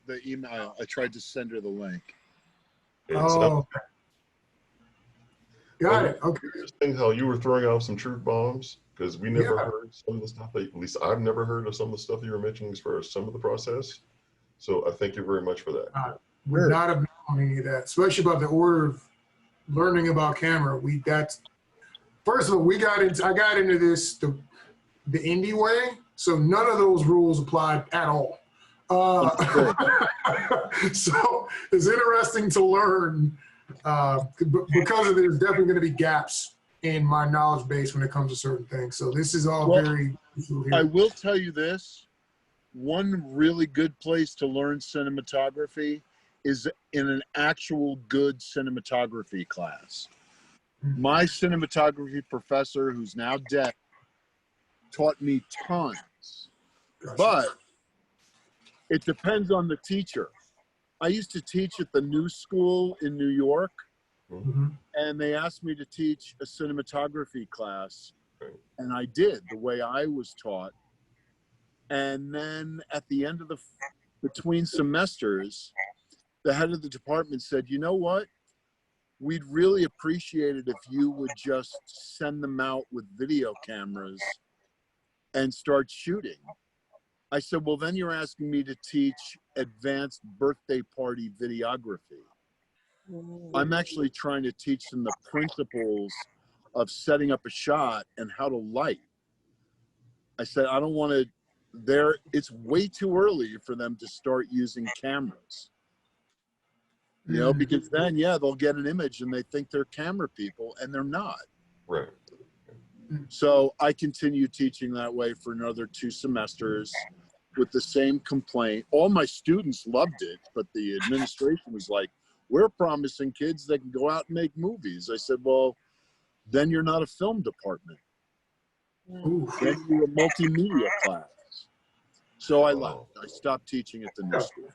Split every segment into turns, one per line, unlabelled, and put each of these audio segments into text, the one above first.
the email. I tried to send her the link.
Oh, got it. Okay.
Interesting how you were throwing out some truth bombs, because we never
Yeah.
heard some of the stuff that, at least I've never heard of some of the stuff you were mentioning as far as some of the process. So I thank you very much for that.
Would not have known any of that, especially about the order of learning about camera. First of all, I got into this the indie way, so none of those rules applied at all. So it's interesting to learn because there's definitely going to be gaps in my knowledge base when it comes to certain things. So this is all very useful here.
I will tell you this. One really good place to learn cinematography is in an actual good cinematography class. My cinematography professor, who's now dead, taught me tons.
Gotcha.
But it depends on the teacher. I used to teach at the New School in New York, and they asked me to teach a cinematography class, and I did the way I was taught. And then at the end of between semesters, the head of the department said, you know what? We'd really appreciate it if you would just send them out with video cameras and start shooting. I said, well, then you're asking me to teach advanced birthday party videography. I'm actually trying to teach them the principles of setting up a shot and how to light. I said, I don't want to, it's way too early for them to start using cameras. You know, because then, yeah, they'll get an image and they think they're camera people and they're not.
Right.
So I continued teaching that way for another 2 semesters with the same complaint. All my students loved it, but the administration was like, we're promising kids they can go out and make movies. I said, well, then you're not a film department. Then you're a multimedia class. So I left. I stopped teaching at the new school.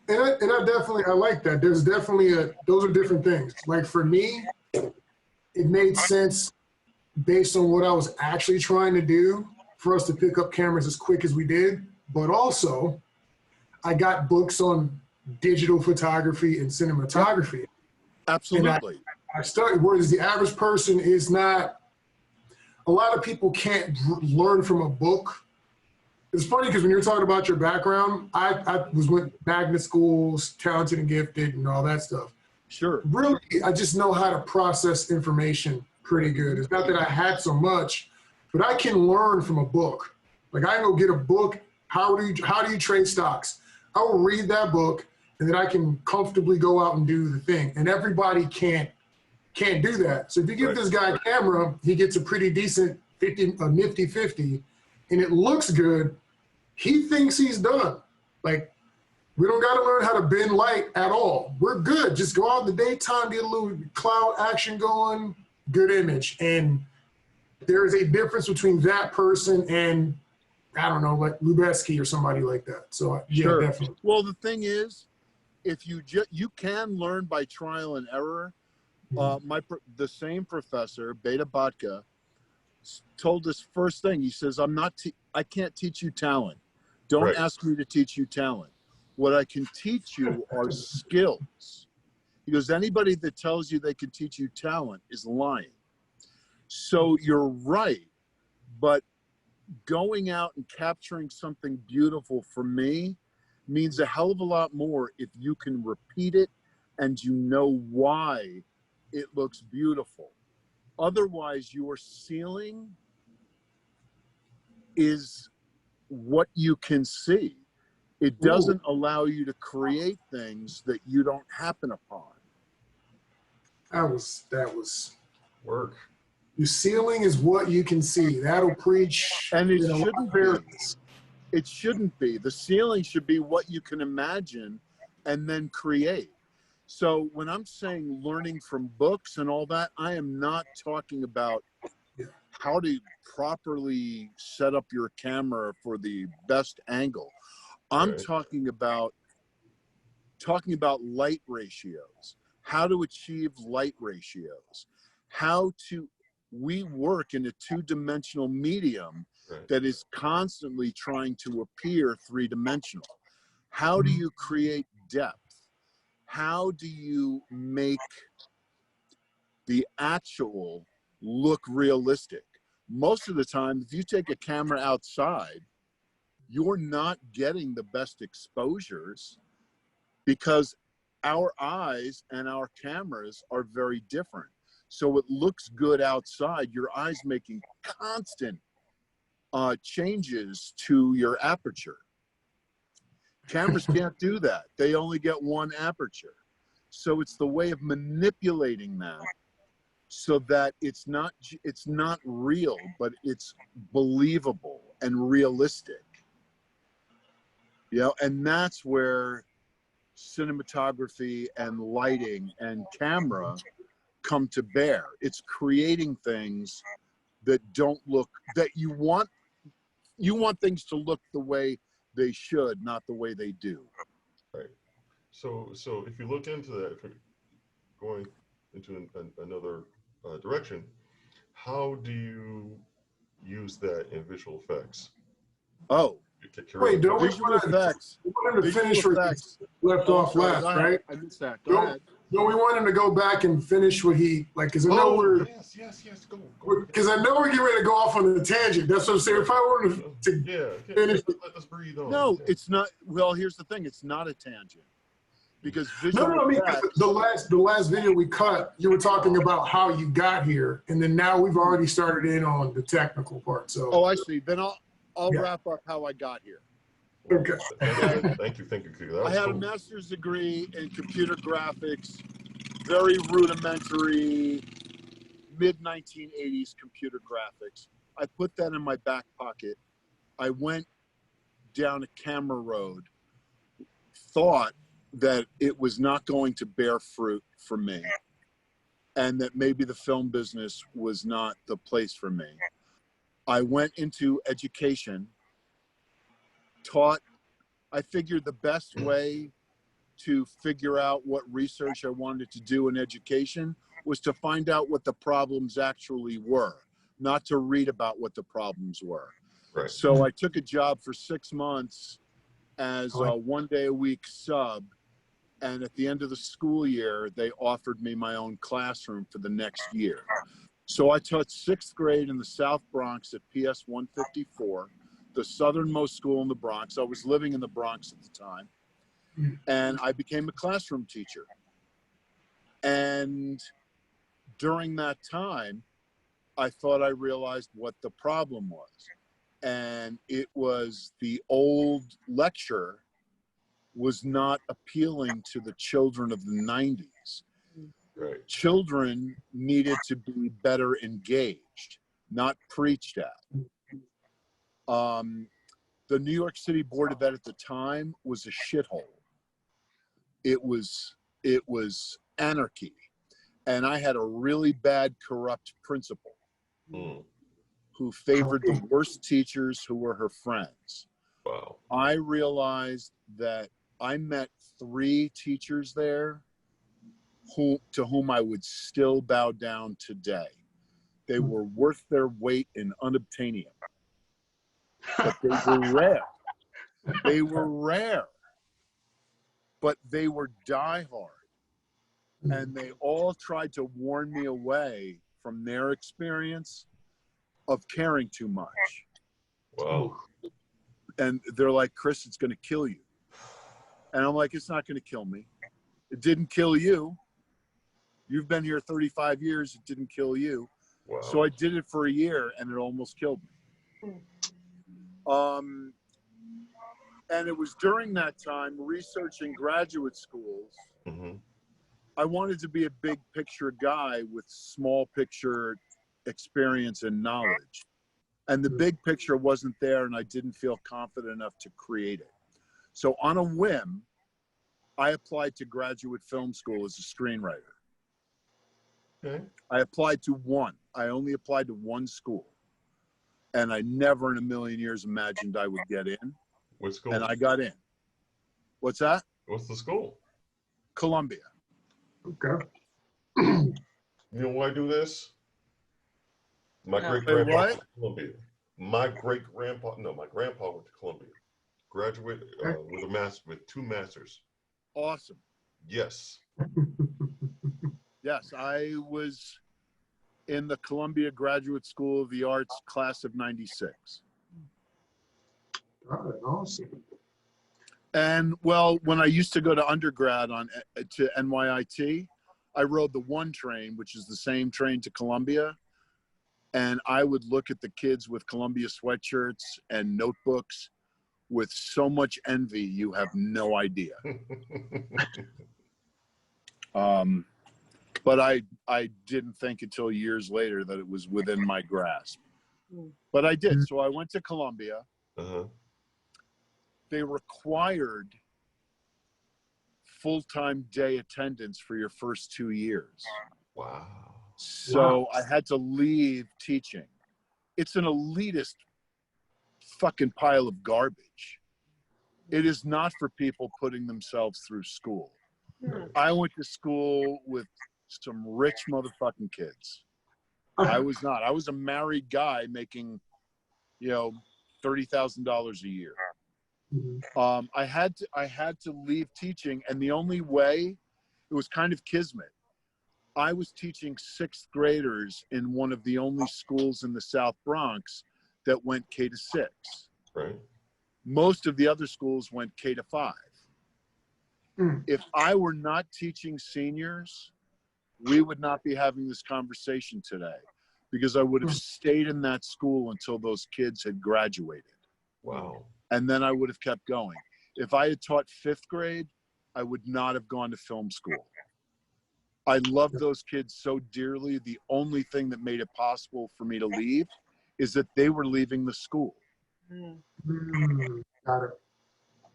And I definitely, I like that. There's definitely those are different things. Like for me, it made sense based on what I was actually trying to do for us to pick up cameras as quick as we did. But also, I got books on digital photography and cinematography.
Absolutely.
And I started, whereas the average person is not, a lot of people can't learn from a book. It's funny because when you're talking about your background, I went magnet schools, talented and gifted and all that stuff.
Sure.
Really, I just know how to process information pretty good. It's not that I had so much, but I can learn from a book. Like I go get a book, how do you trade stocks? I will read that book and then I can comfortably go out and do the thing. And everybody can't do that. So if you give this guy a camera, he gets a pretty decent nifty 50 and it looks good. He thinks he's done. Like, we don't got to learn how to bend light at all. We're good. Just go out in the daytime, get a little cloud action going, good image. And there's a difference between that person and, I don't know, like Lubeski or somebody like that. So, yeah,
sure.
Definitely.
Well, the thing is, if you can learn by trial and error. The same professor, Beta Botka, told us first thing. He says, I can't teach you talent. Don't ask me to teach you talent. What I can teach you are skills. He goes, anybody that tells you they can teach you talent is lying. So you're right, but going out and capturing something beautiful for me means a hell of a lot more if you can repeat it and you know why it looks beautiful. Otherwise, your ceiling is what you can see. It doesn't allow you to create things that you don't happen upon.
That was
work.
Your ceiling is what you can see. That'll preach.
And it shouldn't be. It shouldn't be. The ceiling should be what you can imagine and then create. So when I'm saying learning from books and all that, I am not talking about how to properly set up your camera for the best angle. I'm talking about light ratios, how to achieve light ratios, we work in a 2-dimensional medium that is constantly trying to appear 3-dimensional. How do you create depth? How do you make the actual look realistic? Most of the time, if you take a camera outside, you're not getting the best exposures because our eyes and our cameras are very different. So it looks good outside. Your eyes making constant changes to your aperture. Cameras can't do that. They only get one aperture. So it's the way of manipulating that so that it's not real, but it's believable and realistic. You know, and that's where cinematography and lighting and camera come to bear. It's creating things that don't look, that you want things to look the way they should, not the way they do.
Right. So if you look into that, if you're going into another direction, how do you use that in visual effects?
Oh,
wait, don't we
visual
want
effects.
to finish where he left off last, right?
I missed that. Go ahead.
No, we want him to go back and finish what he, like, because I know
yes, go.
Because I know we're getting ready to go off on a tangent. That's what I'm saying. If I were to finish.
Let us breathe on.
No, it's not. Well, here's the thing. It's not a tangent. Because visual
No, I mean, the last video we cut, you were talking about how you got here, and then now we've already started in on the technical part. So.
Oh, I see. Then I'll wrap up how I got here.
Okay.
Thank you.
I had a master's degree in computer graphics, very rudimentary, mid-1980s computer graphics. I put that in my back pocket. I went down a camera road, thought that it was not going to bear fruit for me, and that maybe the film business was not the place for me. I went into education, I figured the best way to figure out what research I wanted to do in education was to find out what the problems actually were, not to read about what the problems were.
Right.
So I took a job for 6 months as a 1 day a week sub. And at the end of the school year, they offered me my own classroom for the next year. So I taught 6th grade in the South Bronx at PS 154, the southernmost school in the Bronx. I was living in the Bronx at the time. And I became a classroom teacher. And during that time, I thought I realized what the problem was. And it was the old lecture was not appealing to the children of the 90s.
Right.
Children needed to be better engaged, not preached at. The New York City Board of Ed at the time was a shithole. It was anarchy. And I had a really bad, corrupt principal who favored the worst teachers who were her friends.
Wow.
I realized that I met 3 teachers there to whom I would still bow down today. They were worth their weight in unobtainium. But they were rare. They were rare. But they were diehard. And they all tried to warn me away from their experience of caring too much.
Wow.
And they're like, Chris, it's going to kill you. And I'm like, it's not going to kill me. It didn't kill you. You've been here 35 years. It didn't kill you.
Wow.
So I did it for a year and it almost killed me. And it was during that time researching graduate schools. I wanted to be a big picture guy with small picture experience and knowledge. And the big picture wasn't there and I didn't feel confident enough to create it. So on a whim, I applied to graduate film school as a screenwriter.
Okay.
I applied to one. I only applied to one school. And I never in a million years imagined I would get in.
What school?
And I got in. What's that?
What's the school?
Columbia.
Okay.
You know why I do this? My great grandpa went to Columbia. My grandpa went to Columbia. Graduate with with 2 masters.
Awesome.
Yes.
Yes, I was in the Columbia Graduate School of the Arts class of '96.
Oh, awesome.
And well, when I used to go to undergrad to NYIT, I rode the 1 train, which is the same train to Columbia. And I would look at the kids with Columbia sweatshirts and notebooks with so much envy, you have no idea. But I didn't think until years later that it was within my grasp. But I did. So I went to Columbia. They required full-time day attendance for your first 2 years.
Wow.
So I had to leave teaching. It's an elitist fucking pile of garbage. It is not for people putting themselves through school. I went to school with some rich motherfucking kids. I was not. I was a married guy making, you know, $30,000 a year. I had to leave teaching, and the only way, it was kind of kismet. I was teaching 6th graders in one of the only schools in the South Bronx that went K to 6.
Right.
Most of the other schools went K to 5. If I were not teaching seniors, we would not be having this conversation today, because I would have stayed in that school until those kids had graduated.
Wow.
And then I would have kept going. If I had taught 5th grade, I would not have gone to film school. I loved those kids so dearly. The only thing that made it possible for me to leave is that they were leaving the school.
Got it.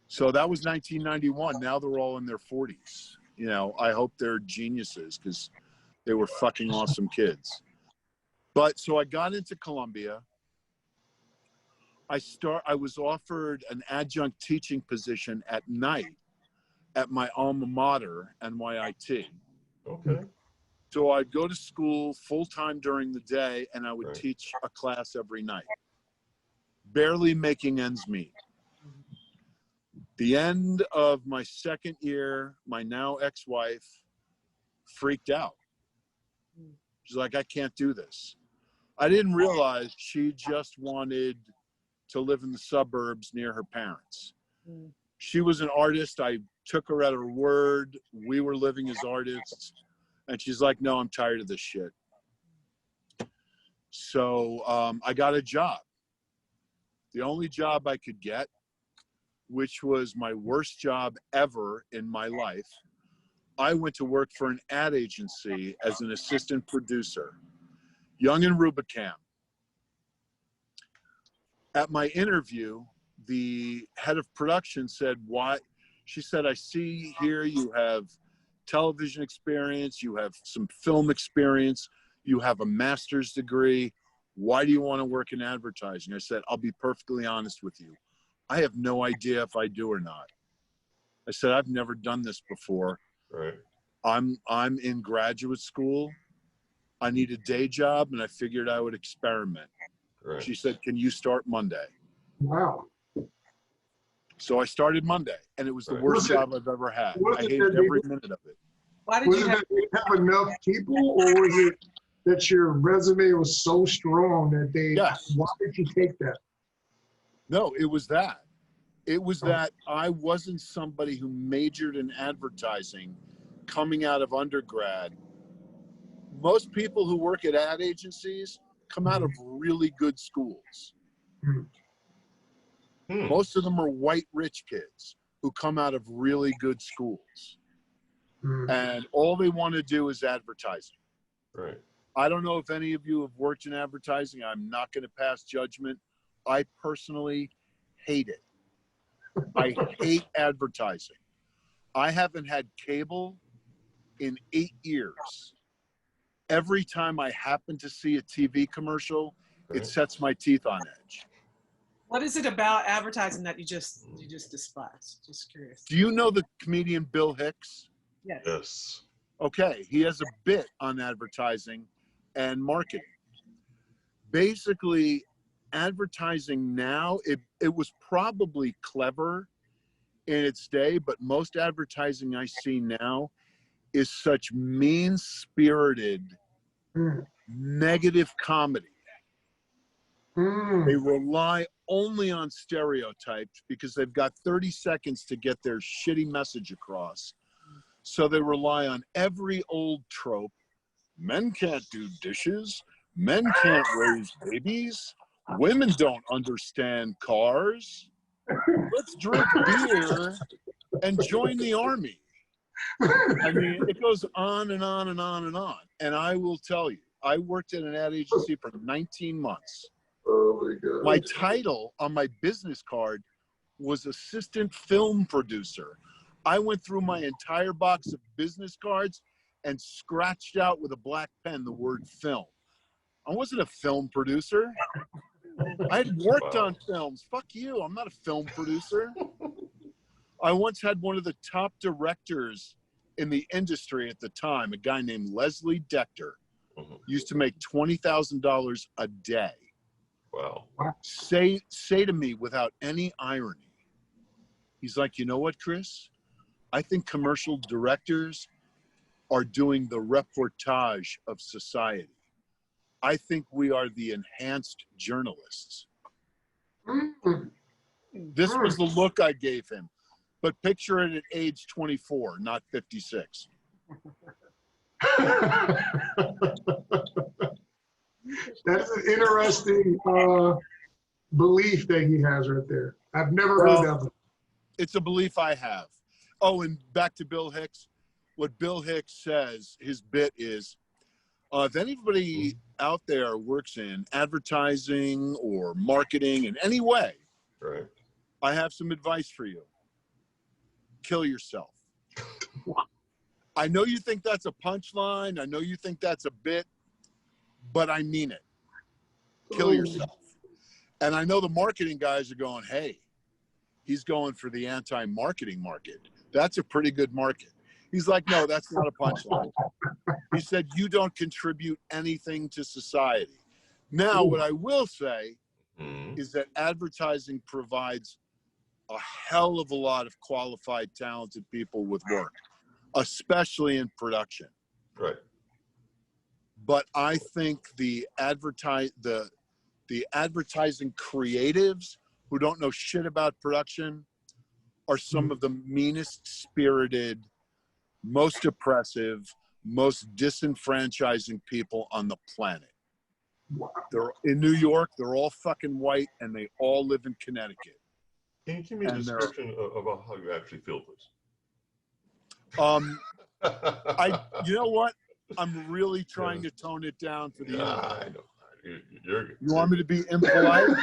So that was 1991. Now they're all in their 40s. You know, I hope they're geniuses, because they were fucking awesome kids. But so I got into Columbia. I was offered an adjunct teaching position at night at my alma mater, NYIT.
Okay.
So I'd go to school full-time during the day, and I would teach a class every night, barely making ends meet. The end of my 2nd year, my now ex-wife freaked out. She's like, I can't do this. I didn't realize she just wanted to live in the suburbs near her parents. She was an artist. I took her at her word. We were living as artists. And she's like, no, I'm tired of this shit. So I got a job. The only job I could get, which was my worst job ever in my life. I went to work for an ad agency as an assistant producer, Young and Rubicam. At my interview, the head of production said, "Why?" She said, "I see here you have television experience, you have some film experience, you have a master's degree. Why do you want to work in advertising?" I said, "I'll be perfectly honest with you. I have no idea if I do or not." I said, "I've never done this before.
Right.
I'm in graduate school. I need a day job, and I figured I would experiment."
Right.
She said, "Can you start Monday?"
Wow.
So I started Monday, and it was the
Right.
worst job I've ever had.
Was
I
it
hated
that
every minute of it.
Why did
Was
you
it
have?
that they have enough people, or was it that your resume was so strong that they,
Yes.
why did you take that?
No, it was that. It was that I wasn't somebody who majored in advertising coming out of undergrad. Most people who work at ad agencies come out of really good schools. Most of them are white rich kids who come out of really good schools. And all they want to do is advertising.
Right.
I don't know if any of you have worked in advertising. I'm not going to pass judgment. I personally hate it. I hate advertising. I haven't had cable in 8 years. Every time I happen to see a TV commercial,
Right.
it sets my teeth on edge.
What is it about advertising that you just despise? Just curious.
Do you know the comedian Bill Hicks?
Yes.
Yes.
Okay, he has a bit on advertising and marketing. Basically, advertising now, it was probably clever in its day, but most advertising I see now is such mean-spirited, negative comedy. They rely only on stereotypes because they've got 30 seconds to get their shitty message across. So they rely on every old trope. Men can't do dishes. Men can't raise babies. Women don't understand cars. Let's drink beer and join the army. I mean, it goes on and on and on and on. And I will tell you, I worked at an ad agency for 19 months.
Oh my God.
My title on my business card was assistant film producer. I went through my entire box of business cards and scratched out with a black pen the word film. I wasn't a film producer. I had worked on films. Fuck you, I'm not a film producer. I once had one of the top directors in the industry at the time, a guy named Leslie Decter, used to make $20,000 a day.
Wow.
Say to me without any irony, he's like, you know what, Chris? I think commercial directors are doing the reportage of society. I think we are the enhanced journalists. This was the look I gave him. But picture it at age 24, not 56.
That's an interesting belief that he has right there. I've never heard that before.
It's a belief I have. Oh, and back to Bill Hicks. What Bill Hicks says, his bit is, if anybody out there works in advertising or marketing in any way,
Right.
I have some advice for you. Kill yourself. I know you think that's a punchline. I know you think that's a bit, but I mean it. Kill yourself. And I know the marketing guys are going, hey, he's going for the anti-marketing market. That's a pretty good market. He's like, no, that's not a punchline. He said, you don't contribute anything to society. Now, what I will say is that advertising provides a hell of a lot of qualified, talented people with work, especially in production.
Right.
But I think the advertising creatives who don't know shit about production are some of the meanest spirited, most oppressive, most disenfranchising people on the planet. They're in New York, they're all fucking white, and they all live in Connecticut.
Can you give me a description about how you actually feel this?
You know what? I'm really trying to tone it down for the interview.
I know. You're good.
You want me to be impolite?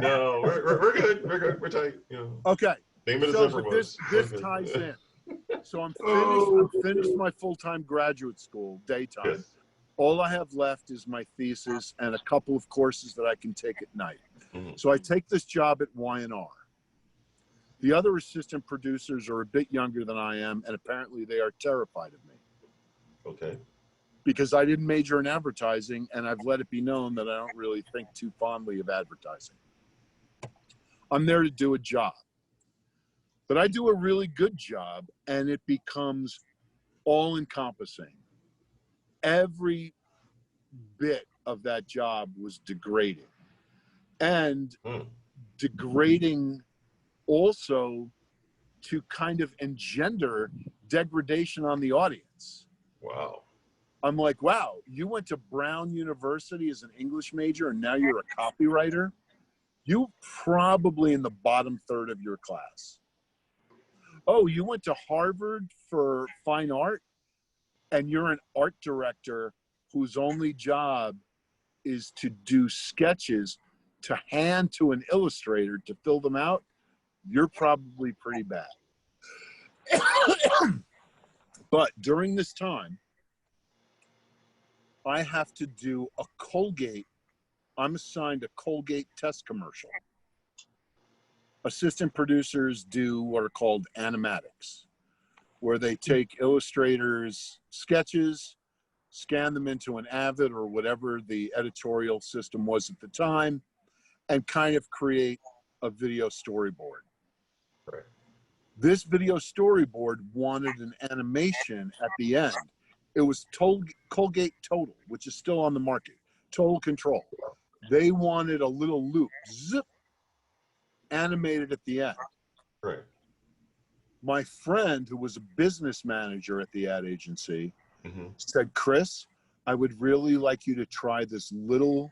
No, we're good. We're good. We're tight. You know.
Okay.
So
this ties in. So I'm finished my full-time graduate school, daytime.
Yes.
All I have left is my thesis and a couple of courses that I can take at night. So I take this job at Y&R. The other assistant producers are a bit younger than I am, and apparently they are terrified of me.
Okay.
Because I didn't major in advertising, and I've let it be known that I don't really think too fondly of advertising. I'm there to do a job. But I do a really good job, and it becomes all-encompassing. Every bit of that job was degrading. And degrading also to kind of engender degradation on the audience.
Wow.
I'm like, wow, you went to Brown University as an English major and now you're a copywriter? You're probably in the bottom third of your class. Oh, you went to Harvard for fine art and you're an art director whose only job is to do sketches to hand to an illustrator to fill them out? You're probably pretty bad. But during this time, I have to do a Colgate. I'm assigned a Colgate test commercial. Assistant producers do what are called animatics, where they take illustrators' sketches, scan them into an Avid or whatever the editorial system was at the time, and kind of create a video storyboard.
Right.
This video storyboard wanted an animation at the end. It was Colgate Total, which is still on the market. Total Control. They wanted a little loop, zip, animated at the end.
Right.
My friend, who was a business manager at the ad agency,
Mm-hmm.
said, Chris, I would really like you to try this little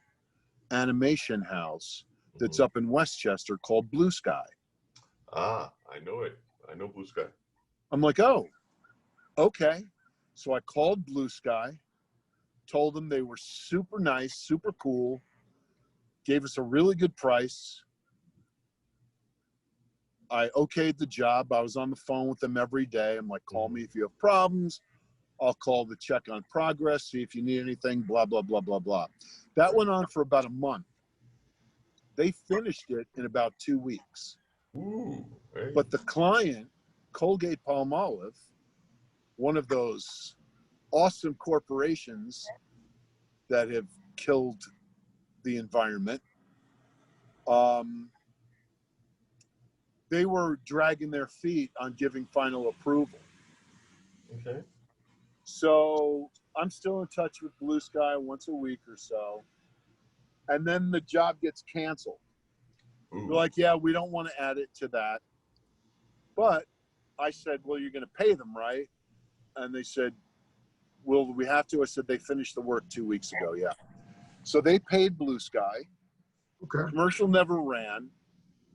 animation house that's up in Westchester called Blue Sky.
Ah, I know it. I know Blue Sky.
I'm like, oh, okay. So I called Blue Sky, told them they were super nice, super cool, gave us a really good price. I okayed the job. I was on the phone with them every day. I'm like, call me if you have problems. I'll call to check on progress, see if you need anything, blah, blah, blah, blah, blah. That went on for about a month. They finished it in about 2 weeks.
Ooh, hey.
But the client, Colgate Palmolive, one of those awesome corporations that have killed the environment, they were dragging their feet on giving final approval.
Okay.
So I'm still in touch with Blue Sky once a week or so. And then the job gets canceled.
Ooh.
They're like, yeah, we don't want to add it to that. But I said, well, you're going to pay them, right? And they said, well, we have to. I said, they finished the work 2 weeks ago. Yeah. So they paid Blue Sky.
Okay.
Commercial never ran.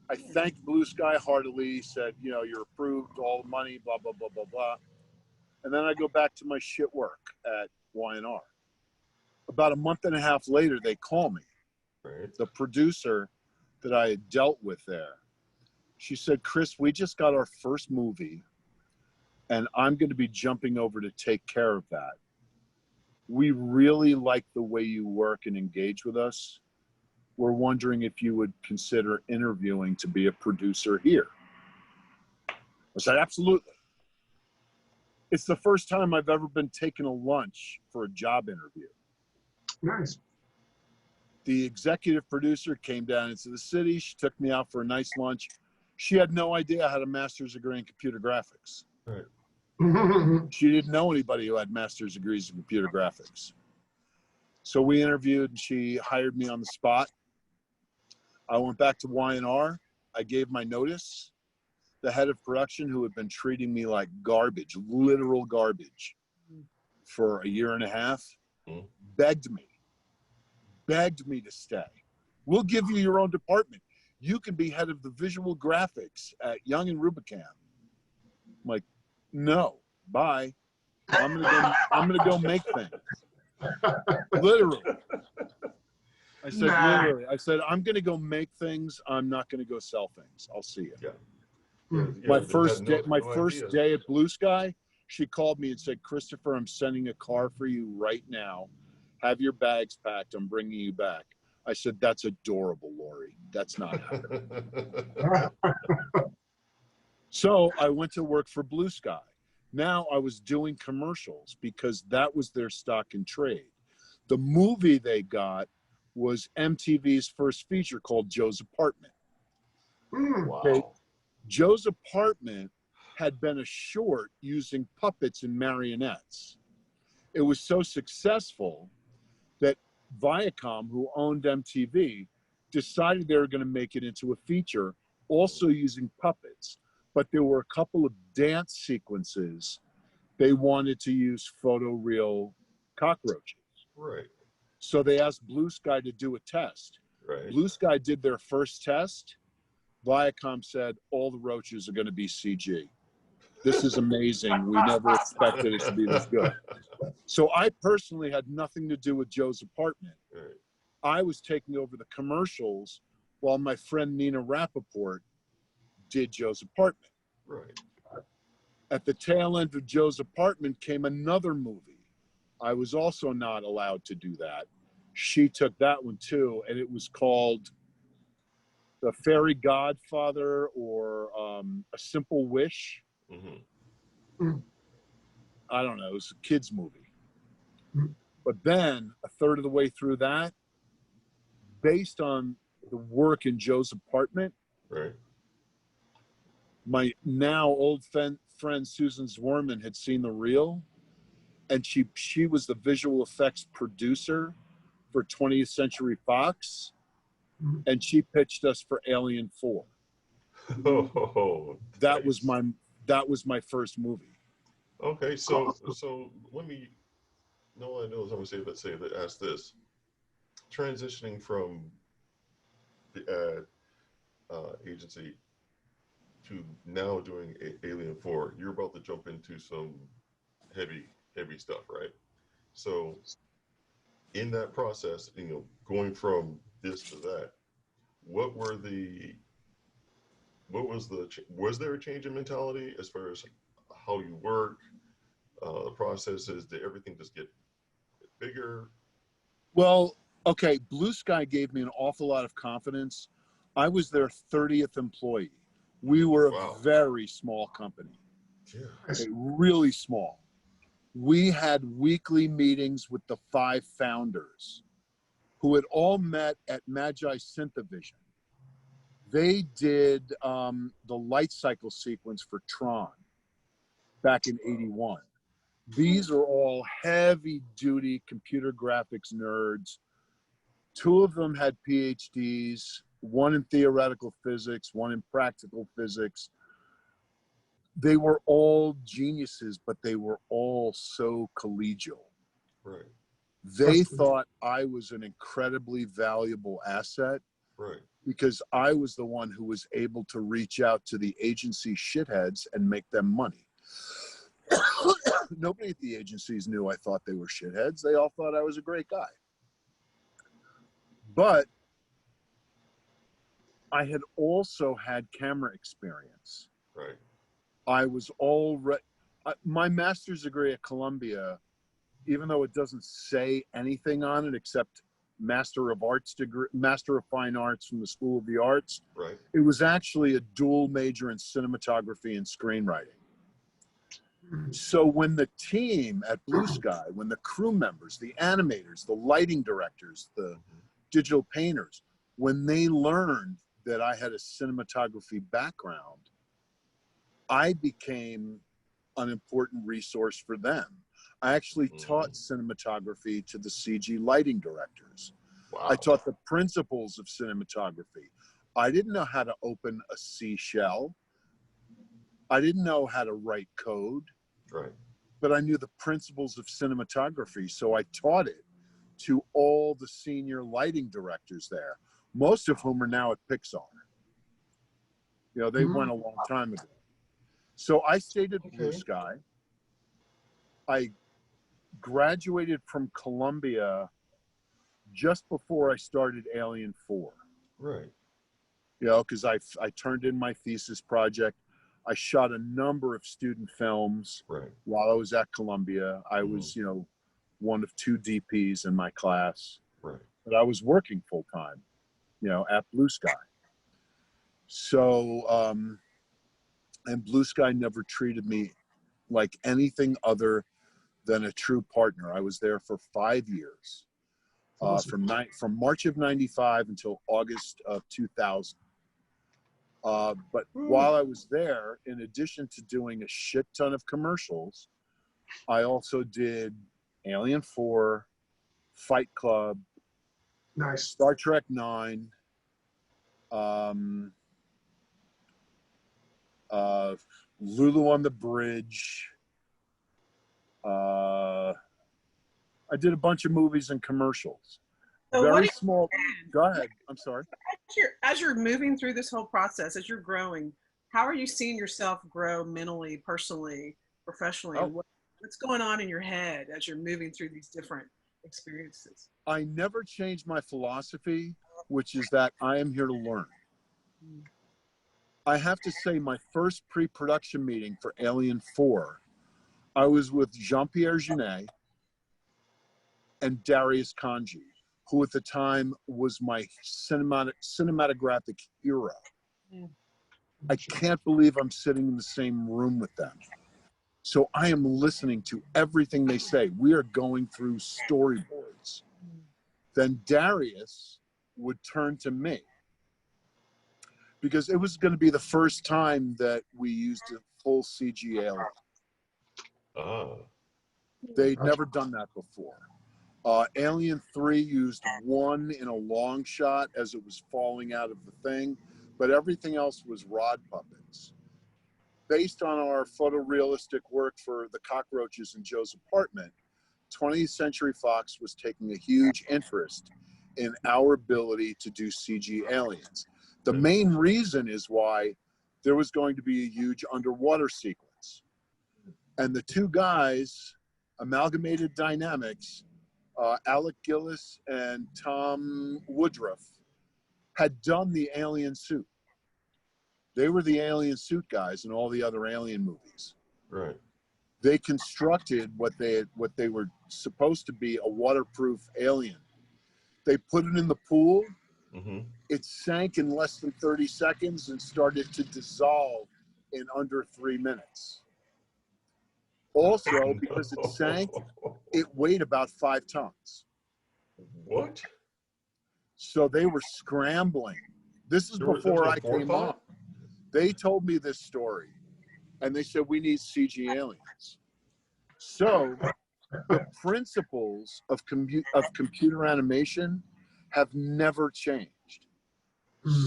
I thanked Blue Sky heartily, said, you know, you're approved, all the money, blah, blah, blah, blah, blah. And then I go back to my shit work at Y&R. About a month and a half later, they call me.
Right.
The producer that I had dealt with there. She said, Chris, we just got our first movie, and I'm going to be jumping over to take care of that. We really like the way you work and engage with us. We're wondering if you would consider interviewing to be a producer here. I said, absolutely. It's the first time I've ever been taking a lunch for a job interview.
Nice.
The executive producer came down into the city. She took me out for a nice lunch. She had no idea I had a master's degree in computer graphics.
Right.
She didn't know anybody who had master's degrees in computer graphics. So we interviewed, and she hired me on the spot. I went back to Y&R. I gave my notice. The head of production, who had been treating me like garbage, literal garbage, for a year and a half, begged me to stay. We'll give you your own department. You can be head of the visual graphics at Young and Rubicam. I'm like, no, bye. I'm gonna go make things. Literally. I said, literally. I said, I'm gonna go make things. I'm not gonna go sell things. I'll see you.
Yeah.
My first day at Blue Sky, she called me and said, Christopher, I'm sending a car for you right now. Have your bags packed. I'm bringing you back. I said, that's adorable, Lori. That's not happening. So I went to work for Blue Sky. Now I was doing commercials because that was their stock in trade. The movie they got was MTV's first feature called Joe's Apartment.
Wow.
Joe's Apartment had been a short using puppets and marionettes. It was so successful that Viacom, who owned MTV, decided they were going to make it into a feature, also using puppets. But there were a couple of dance sequences they wanted to use photoreal cockroaches.
Right.
So they asked Blue Sky to do a test.
Right.
Blue Sky did their first test. Viacom said, all the roaches are going to be CG. This is amazing. We never expected it to be this good. So I personally had nothing to do with Joe's Apartment.
Right.
I was taking over the commercials while my friend Nina Rappaport did Joe's Apartment.
Right.
At the tail end of Joe's Apartment came another movie. I was also not allowed to do that. She took that one too, and it was called The Fairy Godfather, or A Simple Wish.
Mm-hmm.
I don't know. It was a kid's movie. But then, a third of the way through that, based on the work in Joe's apartment.
Right.
My now old friend Susan Zwerman had seen the reel, and she was the visual effects producer for 20th Century Fox, and she pitched us for Alien 4.
Oh,
That
nice.
was my first movie.
Okay, so let me. No, I know. I'm gonna ask this. Transitioning from the ad agency to now doing Alien 4, you're about to jump into some heavy stuff, right? So in that process, going from this to that, was there a change in mentality as far as how you work, the processes? Did everything just get bigger?
Well, okay, Blue Sky gave me an awful lot of confidence. I was their 30th employee. We were a very small company.
Yeah.
Okay, really small. We had weekly meetings with the 5 founders who had all met at Magi Synthavision. They did the light cycle sequence for Tron back in '81. These are all heavy-duty computer graphics nerds. 2 of them had PhDs, one in theoretical physics, one in practical physics. They were all geniuses, but they were all so collegial.
Right.
They thought I was an incredibly valuable asset.
Right.
Because I was the one who was able to reach out to the agency shitheads and make them money. Nobody at the agencies knew I thought they were shitheads. They all thought I was a great guy. But I had also had camera experience.
Right.
I was already, my master's degree at Columbia, even though it doesn't say anything on it except Master of Arts degree, Master of Fine Arts from the School of the Arts.
Right.
It was actually a dual major in cinematography and screenwriting. So when the team at Blue Sky, when the crew members, the animators, the lighting directors, the digital painters, when they learned that I had a cinematography background, I became an important resource for them. I actually taught cinematography to the CG lighting directors.
Wow.
I taught the principles of cinematography. I didn't know how to open a seashell. I didn't know how to write code.
Right.
But I knew the principles of cinematography, so I taught it to all the senior lighting directors there, most of whom are now at Pixar. They went a long time ago. So I stayed at Blue Sky. I graduated from Columbia just before I started Alien 4.
Right.
Because I turned in my thesis project. I shot a number of student films while I was at Columbia. I was, one of 2 DPs in my class.
Right.
But I was working full time, at Blue Sky. So, and Blue Sky never treated me like anything other than a true partner. I was there for 5 years, from March of '95 until August of 2000. But while I was there, in addition to doing a shit ton of commercials, I also did Alien 4, Fight Club,
Nice.
Star Trek 9, Lulu on the Bridge. I did a bunch of movies and commercials.
So
Very small. Go ahead. I'm sorry.
As you're moving through this whole process, as you're growing, how are you seeing yourself grow mentally, personally, professionally? And what's going on in your head as you're moving through these different experiences?
I never changed my philosophy, which is that I am here to learn. I have to say, my first pre-production meeting for Alien 4, I was with Jean-Pierre Jeunet and Darius Kanji, who at the time was my cinematographic hero. I can't believe I'm sitting in the same room with them. So I am listening to everything they say. We are going through storyboards. Then Darius would turn to me because it was going to be the first time that we used a full CG alien.
Ah.
They'd never done that before. Alien 3 used one in a long shot as it was falling out of the thing, but everything else was rod puppets. Based on our photorealistic work for the cockroaches in Joe's apartment, 20th Century Fox was taking a huge interest in our ability to do CG aliens. The main reason is why there was going to be a huge underwater sequence. And the two guys, Amalgamated Dynamics, Alec Gillis and Tom Woodruff, had done the alien suit. They were the alien suit guys in all the other alien movies.
Right.
They constructed what they were supposed to be, a waterproof alien. They put it in the pool.
Mm-hmm.
It sank in less than 30 seconds and started to dissolve in under 3 minutes. Also, because it sank, it weighed about 5 tons.
What?
So they were scrambling. This is before I came on. They told me this story, and they said, we need CG aliens. So the principles of computer animation have never changed.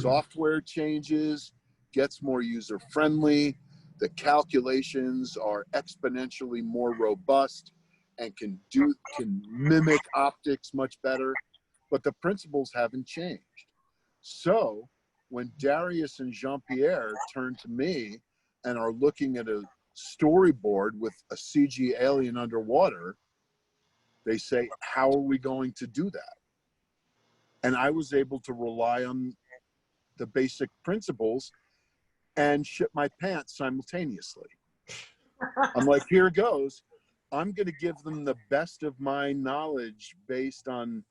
Software changes, gets more user-friendly, the calculations are exponentially more robust and can mimic optics much better, but the principles haven't changed. So when Darius and Jean-Pierre turn to me and are looking at a storyboard with a CG alien underwater, they say, how are we going to do that? And I was able to rely on the basic principles and shit my pants simultaneously. I'm like, here goes. I'm going to give them the best of my knowledge based on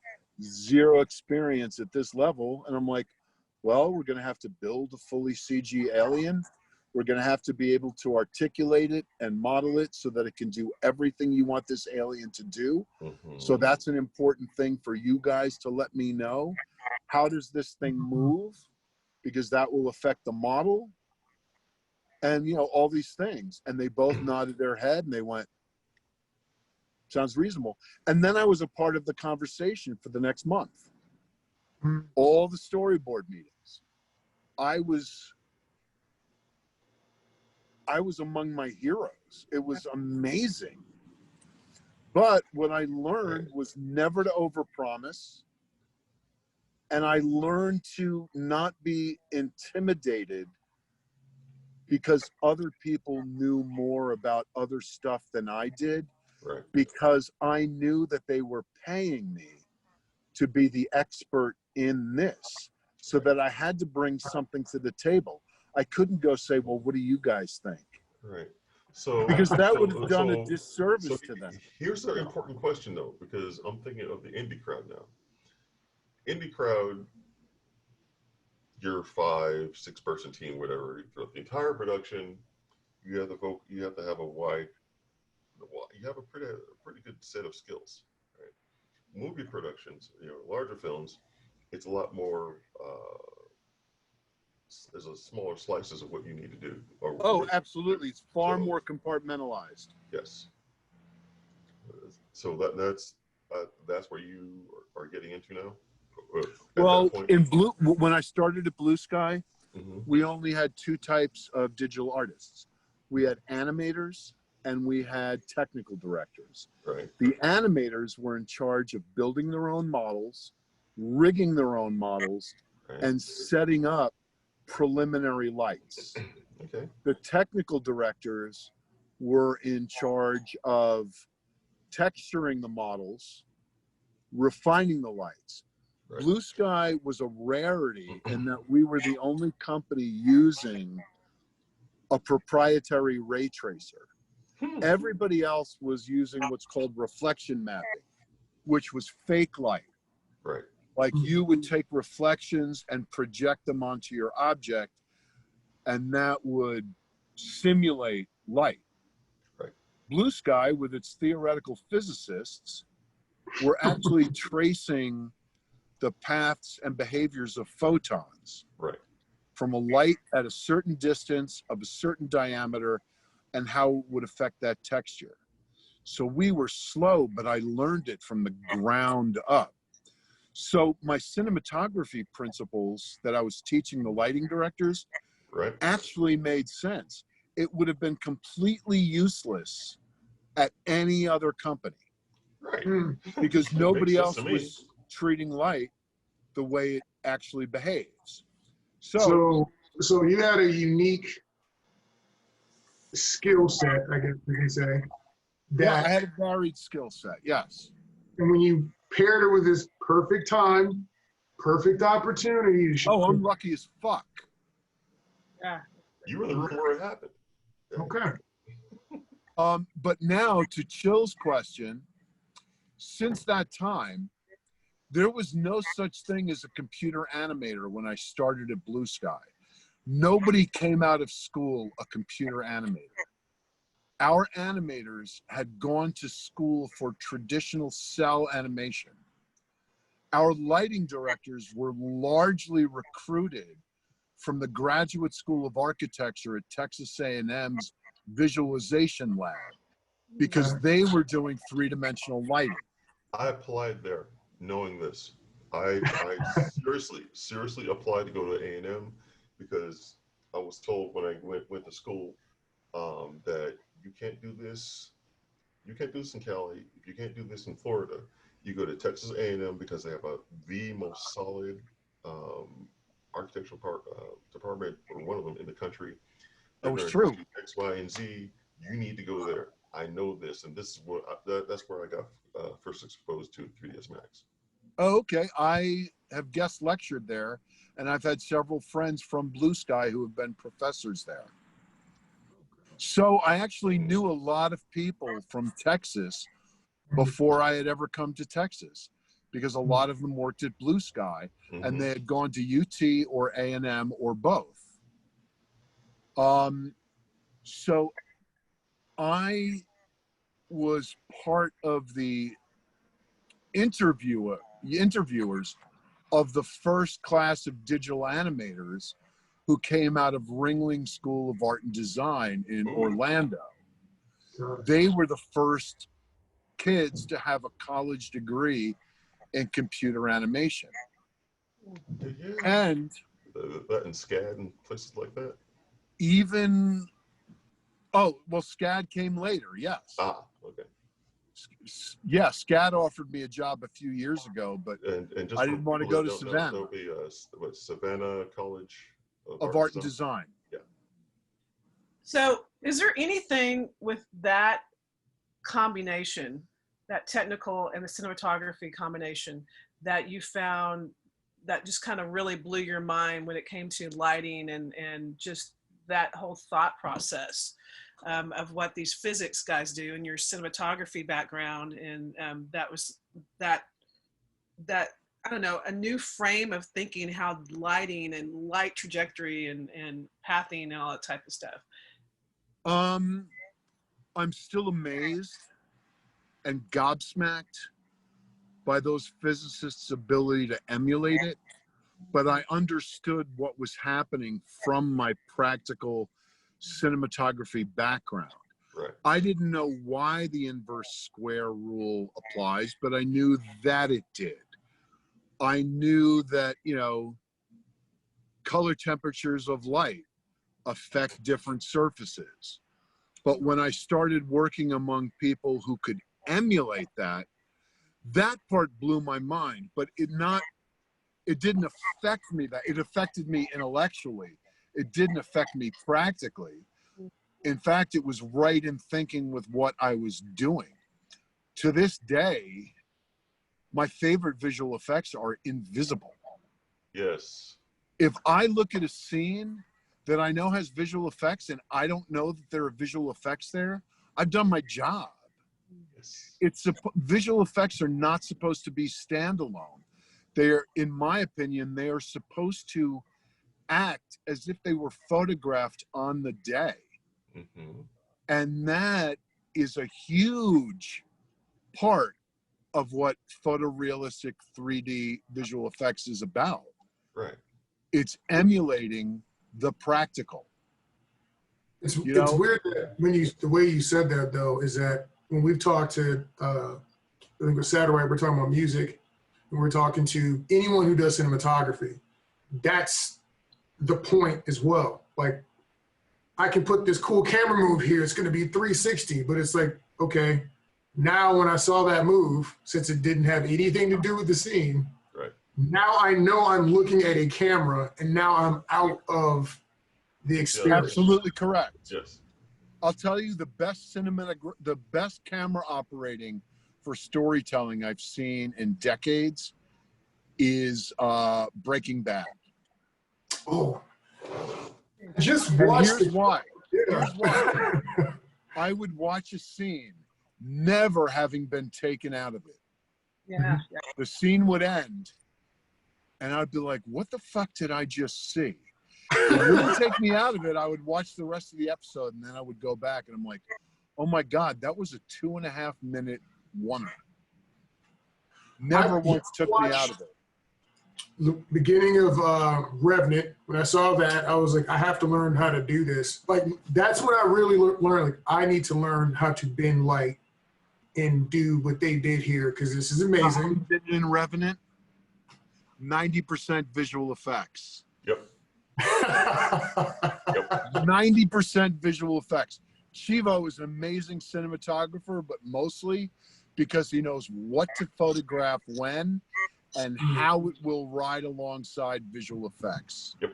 zero experience at this level. And I'm like, well, we're going to have to build a fully CG alien. We're going to have to be able to articulate it and model it so that it can do everything you want this alien to do. Mm-hmm. So that's an important thing for you guys to let me know. How does this thing move? Because that will affect the model. And, you know, all these things. And they both nodded their head and they went, sounds reasonable. And then I was a part of the conversation for the next month. All the storyboard meetings. I was among my heroes. It was amazing. But what I learned was never to overpromise. And I learned to not be intimidated because other people knew more about other stuff than I did.
Right.
Because I knew that they were paying me to be the expert in this, so that I had to bring something to the table. I couldn't go say, well, what do you guys think?
Right. So
because that would have done a disservice to them.
Here's an important question though, because I'm thinking of the indie crowd now. Indie crowd, your 5-6 person team, whatever, throughout the entire production, you have to have a wide, you have a pretty good set of skills. Right? Movie productions, you know, larger films, it's a lot more. There's a smaller slices of what you need to do.
Oh, absolutely! It's far more compartmentalized.
Yes. So that's where you are getting into now.
Well, when I started at Blue Sky,
mm-hmm.
we only had 2 types of digital artists. We had animators and we had technical directors.
Right.
The animators were in charge of building their own models, rigging their own models,
right.
and setting up preliminary lights.
Okay.
The technical directors were in charge of texturing the models, refining the lights. Right. Blue Sky was a rarity in that we were the only company using a proprietary ray tracer. Everybody else was using what's called reflection mapping, which was fake light.
Right.
Like you would take reflections and project them onto your object, and that would simulate light.
Right.
Blue Sky, with its theoretical physicists, were actually tracing the paths and behaviors of photons.
Right.
from a light at a certain distance of a certain diameter and how it would affect that texture. So we were slow, but I learned it from the ground up. So my cinematography principles that I was teaching the lighting directors actually made sense. It would have been completely useless at any other company. Because nobody else was treating light the way it actually behaves.
So you had a unique skill set, I guess you can say.
Yeah, I had a varied skill set, yes.
And when you paired it with this perfect time, perfect opportunity.
I'm lucky as fuck.
Yeah.
You were in the room where it happened.
Okay.
But now to Chill's question, since that time, there was no such thing as a computer animator when I started at Blue Sky. Nobody came out of school a computer animator. Our animators had gone to school for traditional cell animation. Our lighting directors were largely recruited from the Graduate School of Architecture at Texas A&M's Visualization Lab because they were doing three-dimensional lighting.
I applied there knowing this. I seriously applied to go to A&M because I was told when I went to school that you can't do this. You can't do this in Cali. If you can't do this in Florida, you go to Texas A&M because they have the most solid architectural department, or one of them in the country.
That was true.
X, Y, and Z. You need to go there. I know this, and this is what that's where I got first exposed to 3ds Max.
Oh, okay. I have guest lectured there, and I've had several friends from Blue Sky who have been professors there. So I actually knew a lot of people from Texas before I had ever come to Texas, because a lot of them worked at Blue Sky and they had gone to UT or A&M or both. So I was part of the interviewers of the first class of digital animators who came out of Ringling School of Art and Design in Orlando. They were the first kids to have a college degree in computer animation. And
that in SCAD and places like that?
Even, SCAD came later, yes.
Ah, okay.
Yeah, SCAD offered me a job a few years ago, but
and just
I didn't want to go to Savannah.
There'll be Savannah College
of Art and Design.
Yeah.
So is there anything with that combination, that technical and the cinematography combination, that you found that just kind of really blew your mind when it came to lighting and just that whole thought process of what these physics guys do in your cinematography background? And that was that I don't know, a new frame of thinking how lighting and light trajectory and pathing and all that type of stuff.
I'm still amazed and gobsmacked by those physicists' ability to emulate it, but I understood what was happening from my practical cinematography background.
Right.
I didn't know why the inverse square rule applies, but I knew that it did. I knew that, color temperatures of light affect different surfaces. But when I started working among people who could emulate that part blew my mind, but it didn't affect me. It affected me intellectually. It didn't affect me practically. In fact, it was right in thinking with what I was doing. To this day, my favorite visual effects are invisible.
Yes.
If I look at a scene that I know has visual effects and I don't know that there are visual effects there, I've done my job.
Yes.
Visual effects are not supposed to be standalone. They're, in my opinion, they are supposed to act as if they were photographed on the day.
Mm-hmm.
And that is a huge part of what photorealistic 3D visual effects is about.
Right.
It's emulating the practical.
It's
know?
weird that the way you said that though is that when we've talked to I think with Satellite, we're talking about music, and we're talking to anyone who does cinematography. That's the point as well. Like, I can put this cool camera move here. It's going to be 360, but it's like, okay, now when I saw that move, since it didn't have anything to do with the scene,
Right.
Now I know I'm looking at a camera, and now I'm out of the experience.
Absolutely correct.
Yes.
I'll tell you the best camera operating for storytelling I've seen in decades is Breaking Bad.
Oh, just
And
watch.
here's why.
Yeah.
Here's why. I would watch a scene never having been taken out of it.
Yeah.
The scene would end, and I'd be like, what the fuck did I just see? It wouldn't take me out of it. I would watch the rest of the episode, and then I would go back, and I'm like, oh my God, that was a 2.5 minute wonder. Never once took me out of it.
The beginning of Revenant, when I saw that, I was like, I have to learn how to do this. Like, that's when I really learned, like, I need to learn how to bend light and do what they did here, because this is amazing.
In Revenant, 90% visual effects.
Yep.
90% visual effects. Chivo is an amazing cinematographer, but mostly because he knows what to photograph when and how it will ride alongside visual effects.
Yep.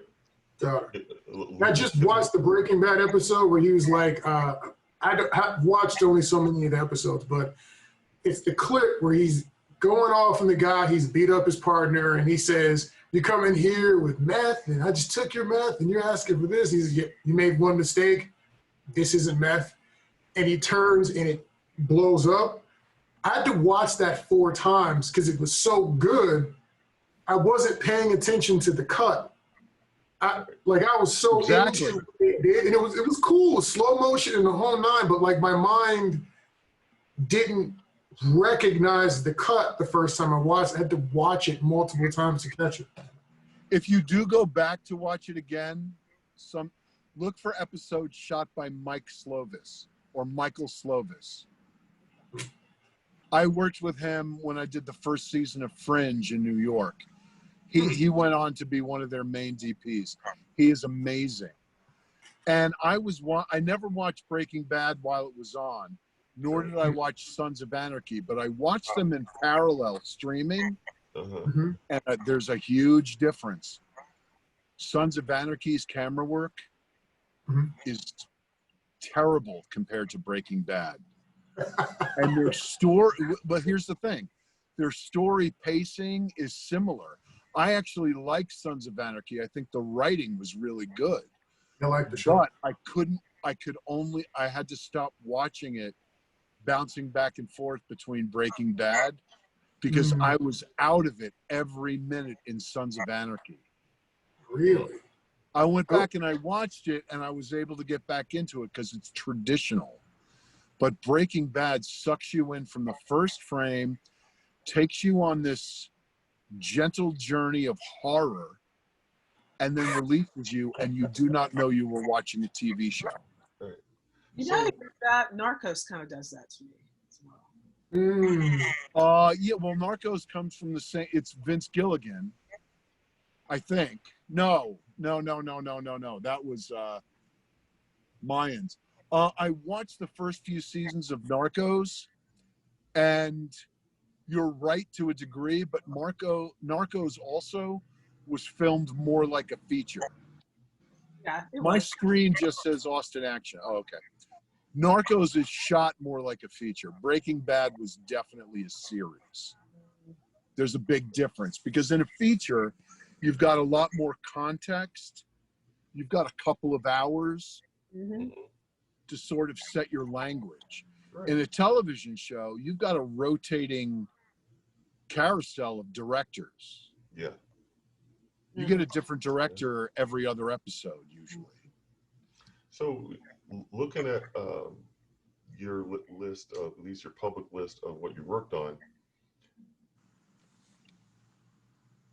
I just watched the Breaking Bad episode where he was like, I've watched only so many of the episodes, but it's the clip where he's going off on the guy, he's beat up his partner, and he says, you come in here with meth, and I just took your meth, and you're asking for this. He's like, you made one mistake. This isn't meth. And he turns, and it blows up. I had to watch that 4 times because it was so good. I wasn't paying attention to the cut. I was so
Exactly.
into it, and it was cool, slow motion and the whole 9. But like my mind didn't recognize the cut the first time I watched. I had to watch it multiple times to catch it.
If you do go back to watch it again, look for episodes shot by Mike Slovis or Michael Slovis. I worked with him when I did the first season of Fringe in New York. He went on to be one of their main DPs. He is amazing. And I never watched Breaking Bad while it was on, nor did I watch Sons of Anarchy, but I watched them in parallel streaming, and there's a huge difference. Sons of Anarchy's camera work is terrible compared to Breaking Bad. And their story, but here's the thing, their story pacing is similar. I actually like Sons of Anarchy. I think the writing was really good.
I like the show.
But I had to stop watching it, bouncing back and forth between Breaking Bad, because I was out of it every minute in Sons of Anarchy.
Really?
I went back and I watched it, and I was able to get back into it because it's traditional. But Breaking Bad sucks you in from the first frame, takes you on this gentle journey of horror, and then releases you, and you do not know you were watching a TV show.
Right.
You know that Narcos kind of does that to me as well.
Yeah, well, Narcos comes from the same, it's Vince Gilligan, I think. No. That was Mayans. I watched the first few seasons of Narcos, and you're right to a degree, but Narcos also was filmed more like a feature.
Yeah,
My screen just says Austin Action. Oh, okay. Narcos is shot more like a feature. Breaking Bad was definitely a series. There's a big difference because in a feature, you've got a lot more context. You've got a couple of hours to sort of set your language. Right. In a television show, you've got a rotating carousel of directors.
Yeah.
You get a different director every other episode, usually.
So looking at your list of, at least your public list of what you worked on,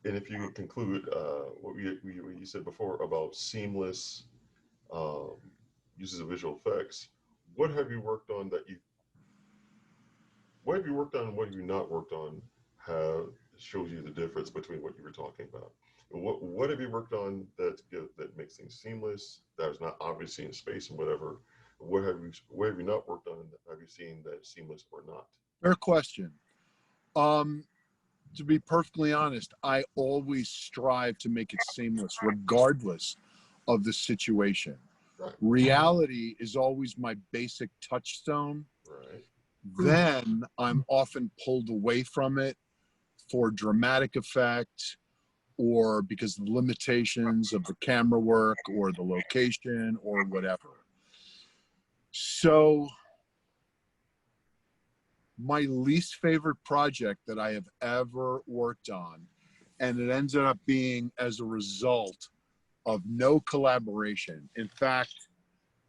and if you conclude what you said before about seamless um, uses of visual effects, what have you worked on that you, what have you worked on and what have you not worked on have shows you the difference between what you were talking about? What have you worked on that makes things seamless, that is not obviously in space and whatever? What have you not worked on that have you seen that is seamless or not?
Fair question. To be perfectly honest, I always strive to make it seamless, regardless of the situation.
Right.
Reality is always my basic touchstone.
Right.
Then I'm often pulled away from it for dramatic effect, or because of the limitations of the camera work or the location or whatever. So my least favorite project that I have ever worked on, and it ended up being as a result of no collaboration. In fact,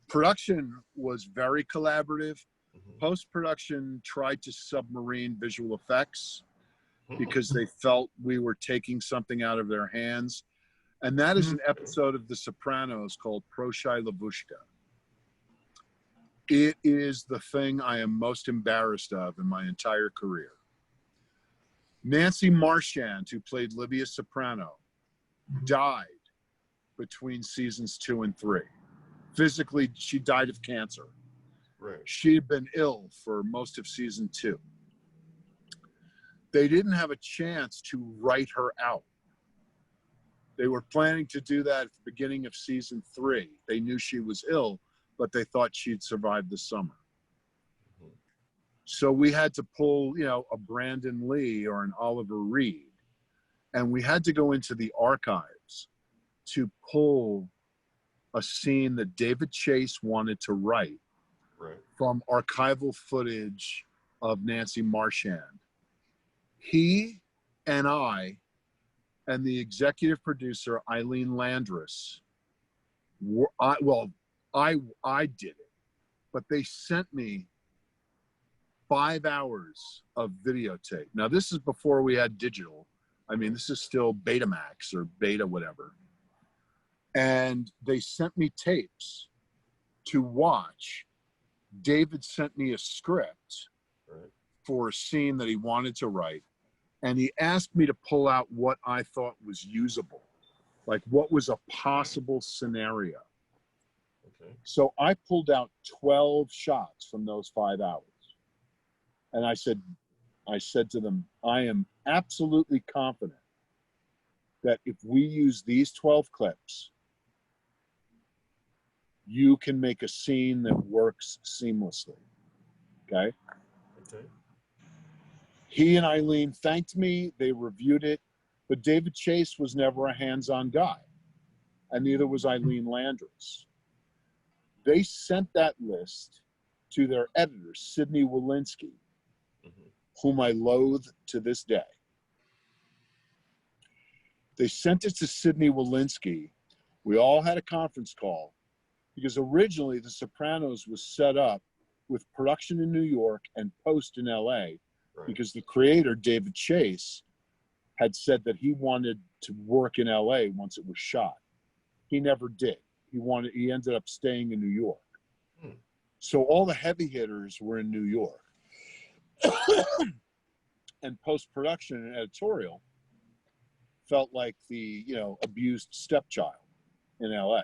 production was very collaborative. Post-production tried to submarine visual effects because they felt we were taking something out of their hands. And that is an episode of The Sopranos called Proshai Lavushka. It is the thing I am most embarrassed of in my entire career. Nancy Marchand, who played Livia Soprano, died between seasons 2 and 3. Physically, she died of cancer.
Right.
She had been ill for most of season 2. They didn't have a chance to write her out. They were planning to do that at the beginning of season 3. They knew she was ill, but they thought she'd survive the summer. So we had to pull, a Brandon Lee or an Oliver Reed, and we had to go into the archives to pull a scene that David Chase wanted to write from archival footage of Nancy Marchand. He and I and the executive producer, Eileen Landris, I did it, but they sent me 5 hours of videotape. Now, this is before we had digital. I mean, this is still Betamax or Beta, whatever. And they sent me tapes to watch. David sent me a script for a scene that he wanted to write. And he asked me to pull out what I thought was usable, like what was a possible scenario. Okay. So I pulled out 12 shots from those 5 hours. And I said to them, I am absolutely confident that if we use these 12 clips, you can make a scene that works seamlessly. Okay? Okay. He and Eileen thanked me. They reviewed it. But David Chase was never a hands-on guy. And neither was Eileen Landris. They sent that list to their editor, Sidney Walensky, whom I loathe to this day. They sent it to Sidney Walensky. We all had a conference call because originally The Sopranos was set up with production in New York and post in LA because the creator, David Chase, had said that he wanted to work in LA once it was shot. He never did. He ended up staying in New York. So all the heavy hitters were in New York. And post-production and editorial felt like the, abused stepchild in LA.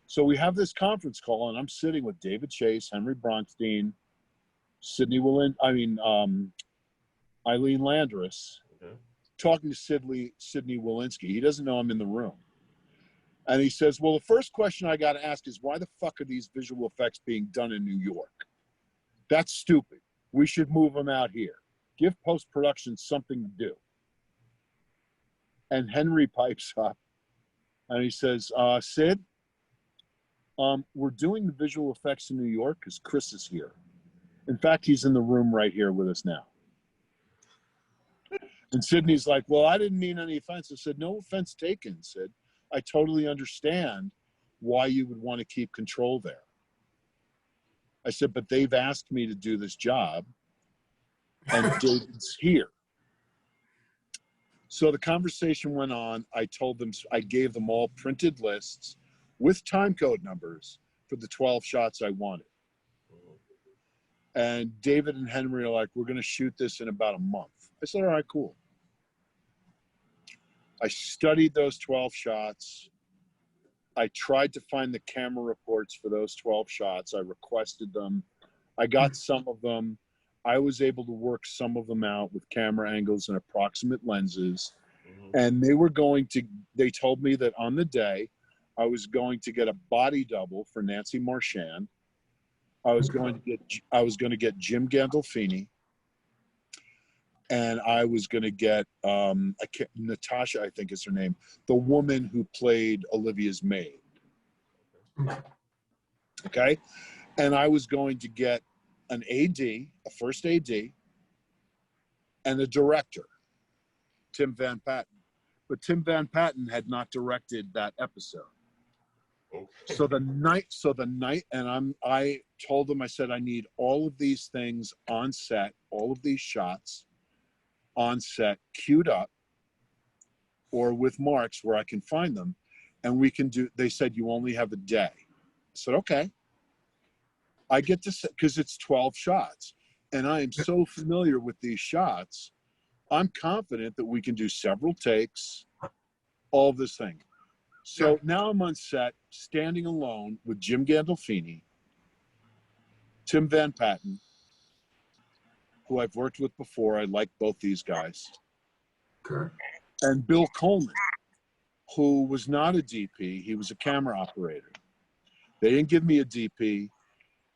So we have this conference call and I'm sitting with David Chase, Henry Bronstein, Eileen Landris, talking to Sidney Walensky. He doesn't know I'm in the room. And he says, well, the first question I got to ask is why the fuck are these visual effects being done in New York? That's stupid. We should move them out here. Give post-production something to do. And Henry pipes up and he says, Sid, we're doing the visual effects in New York because Chris is here. In fact, he's in the room right here with us now. And Sidney's like, well, I didn't mean any offense. I said, no offense taken, Sid. I totally understand why you would want to keep control there. I said, but they've asked me to do this job and David's here. So the conversation went on. I gave them all printed lists with time code numbers for the 12 shots I wanted. And David and Henry are like, we're going to shoot this in about a month. I said, all right, cool. I studied those 12 shots. I tried to find the camera reports for those 12 shots. I requested them. I got some of them. I was able to work some of them out with camera angles and approximate lenses. And they told me that on the day, I was going to get a body double for Nancy Marchand. I was going to get Jim Gandolfini, and I was going to get Natasha, I think is her name, the woman who played Olivia's maid. Okay, and I was going to get an AD, a first AD, and a director, Tim Van Patten. But Tim Van Patten had not directed that episode. Okay. So the night, and I told them, I said, I need all of these things on set, all of these shots on set, queued up, or with marks where I can find them, and we can do. They said you only have a day. I said, okay. I get to set because it's 12 shots, and I am so familiar with these shots. I'm confident that we can do several takes, all of this thing. So now I'm on set, standing alone with Jim Gandolfini, Tim Van Patten, who I've worked with before. I like both these guys.
Okay.
And Bill Coleman, who was not a DP. He was a camera operator. They didn't give me a DP.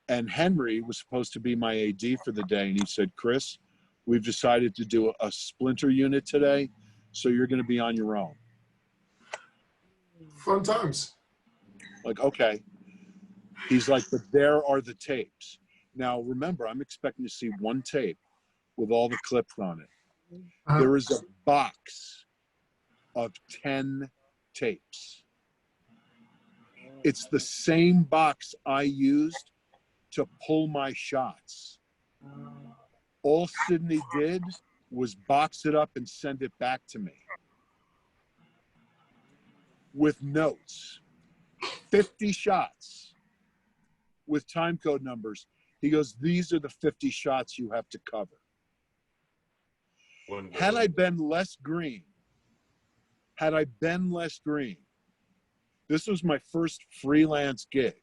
And Henry was supposed to be my AD for the day. And he said, Chris, we've decided to do a splinter unit today, so you're going to be on your own.
Fun times.
Like, okay. He's like, but there are the tapes. Now, remember, I'm expecting to see one tape with all the clips on it. There is a box of 10 tapes. It's the same box I used to pull my shots. All Sydney did was box it up and send it back to me with notes. 50 shots with time code numbers. He goes, these are the 50 shots you have to cover. Had I been less green, this was my first freelance gig.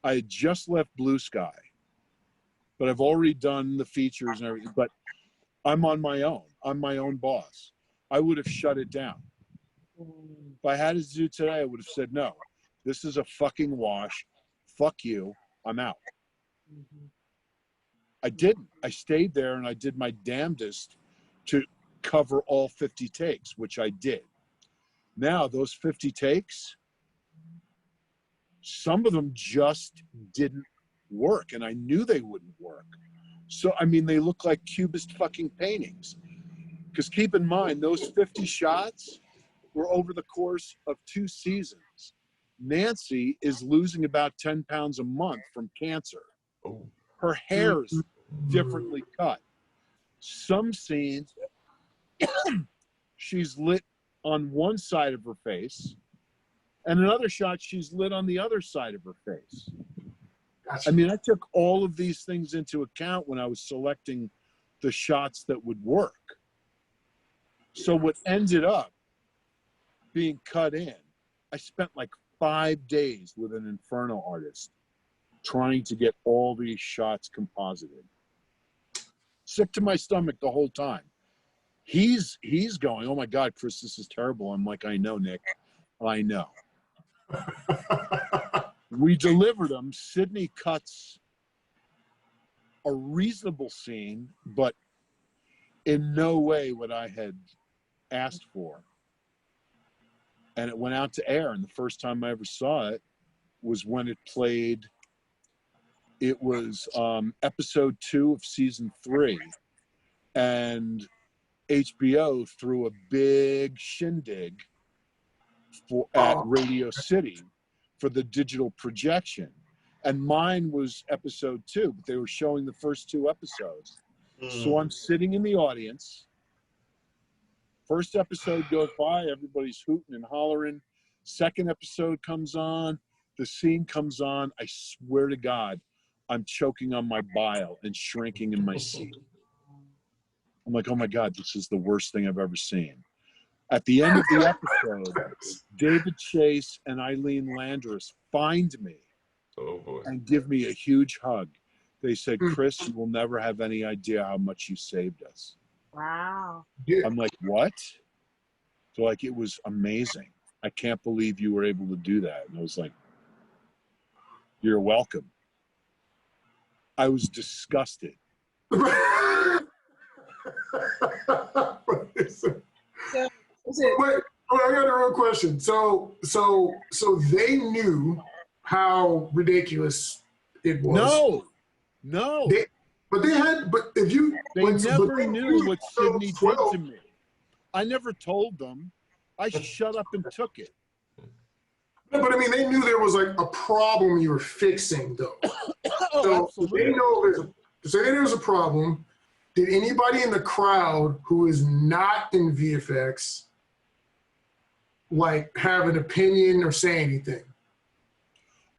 I had just left Blue Sky, but I've already done the features and everything, but I'm on my own. I'm my own boss. I would have shut it down. If I had to do today, I would have said, no, this is a fucking wash. Fuck you. I'm out. I didn't. I stayed there and I did my damnedest to cover all 50 takes, which I did. Now, those 50 takes, some of them just didn't work, and I knew they wouldn't work. So, I mean, they look like cubist fucking paintings. Because keep in mind, those 50 shots were over the course of 2 seasons. Nancy is losing about 10 pounds a month from cancer. Her hair's differently cut. Some scenes, she's lit on one side of her face, and another shot, she's lit on the other side of her face. Gotcha. I mean, I took all of these things into account when I was selecting the shots that would work. So what ended up being cut in, I spent like 5 days with an Inferno artist trying to get all these shots composited. Sick to my stomach the whole time. He's going, oh my God, Chris, this is terrible. I'm like, I know, Nick. I know. We delivered them. Sydney cuts a reasonable scene, but in no way what I had asked for. And it went out to air. And the first time I ever saw it was when it played. It was episode 2 of season 3. And HBO threw a big shindig at Radio City for the digital projection. And mine was episode 2, but they were showing the first 2 episodes. So I'm sitting in the audience First episode goes by, everybody's hooting and hollering. Second episode comes on, the scene comes on. I swear to God, I'm choking on my bile and shrinking in my seat. I'm like, oh my God, this is the worst thing I've ever seen. At the end of the episode, David Chase and Eileen Landris find me and give me a huge hug. They said, Chris, you will never have any idea how much you saved us.
Wow.
I'm like, what? So like, it was amazing. I can't believe you were able to do that. And I was like, you're welcome. I was disgusted.
So,
Wait, I got a real question. So they knew how ridiculous it was.
No.
But if you,
They never knew what Sydney did to me. I never told them. I shut up and took it.
But I mean, they knew there was like a problem you were fixing, though.
Oh,
so they know there's a problem. Did anybody in the crowd who is not in VFX like have an opinion or say anything?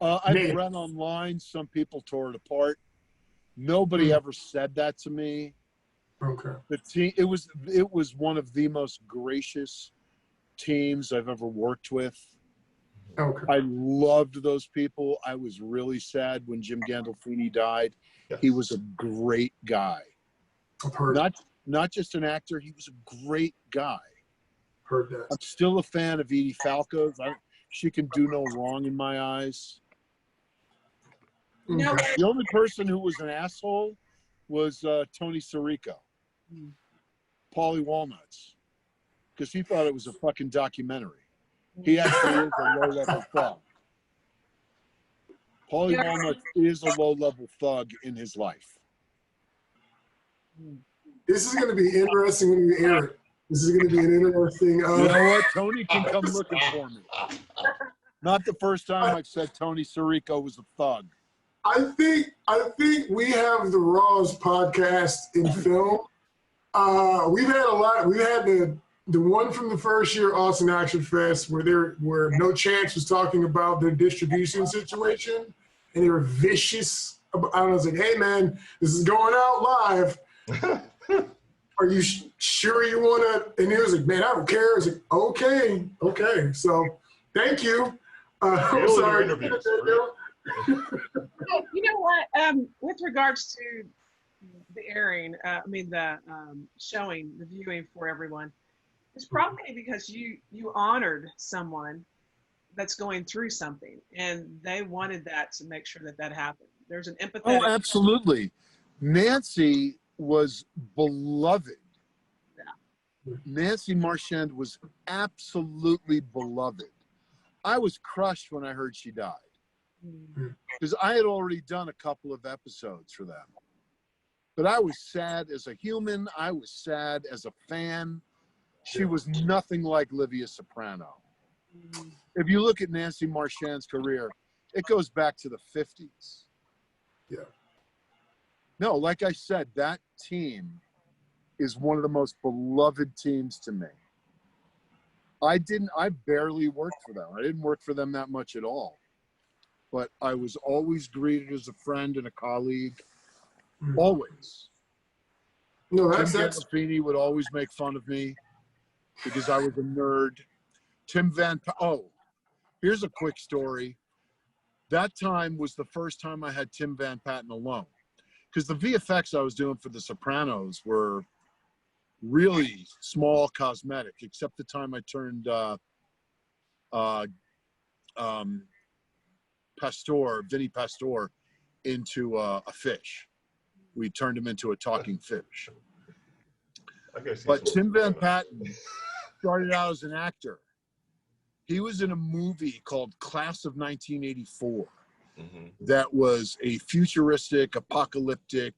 I've read online, some people tore it apart. Nobody ever said that to me.
Okay.
The team, it was one of the most gracious teams I've ever worked with.
Okay.
I loved those people. I was really sad when Jim Gandolfini died.
Yes.
He was a great guy.
I've heard
Not just an actor, he was a great guy.
heard that.
I'm still a fan of Edie Falco's. She can do no wrong in my eyes.
No.
Okay.
The only person who was an asshole was Tony Sirico, Paulie Walnuts, because he thought it was a fucking documentary. He actually is a low-level thug. Paulie Walnuts is a low-level thug in his life.
This is going to be interesting when you air it. This is going to be an interesting.
You know what? Tony can come looking for me. Not the first time I've said Tony Sirico was a thug.
I think we have the Raw's podcast in film. We've had a lot. We had the one from the first year, Austin Action Fest, where No Chance was talking about their distribution situation, and they were vicious. I was like, hey man, this is going out live. Are you sure you want to? And he was like, man, I don't care. I was like, okay. So thank you. I'm sorry.
You know what? With regards to the airing, the showing, the viewing for everyone, it's probably because you honored someone that's going through something, and they wanted that to make sure that happened. There's an empathetic.
Oh, absolutely. Nancy was beloved.
Yeah.
Nancy Marchand was absolutely beloved. I was crushed when I heard she died, because I had already done a couple of episodes for them. But I was sad as a human. I was sad as a fan. She was nothing like Livia Soprano. If you look at Nancy Marchand's career, it goes back to the 50s.
Yeah.
No, like I said, that team is one of the most beloved teams to me. I barely worked for them. I didn't work for them that much at all. But I was always greeted as a friend and a colleague. Always.
No,
Tim
that's
Gandolfini would always make fun of me because I was a nerd. Here's a quick story. That time was the first time I had Tim Van Patten alone, because the VFX I was doing for The Sopranos were really small cosmetic, except the time I turned Vinny Pastor into a fish. We turned him into a talking fish. But Tim Van Patten started out as an actor. He was in a movie called Class of 1984 that was a futuristic, apocalyptic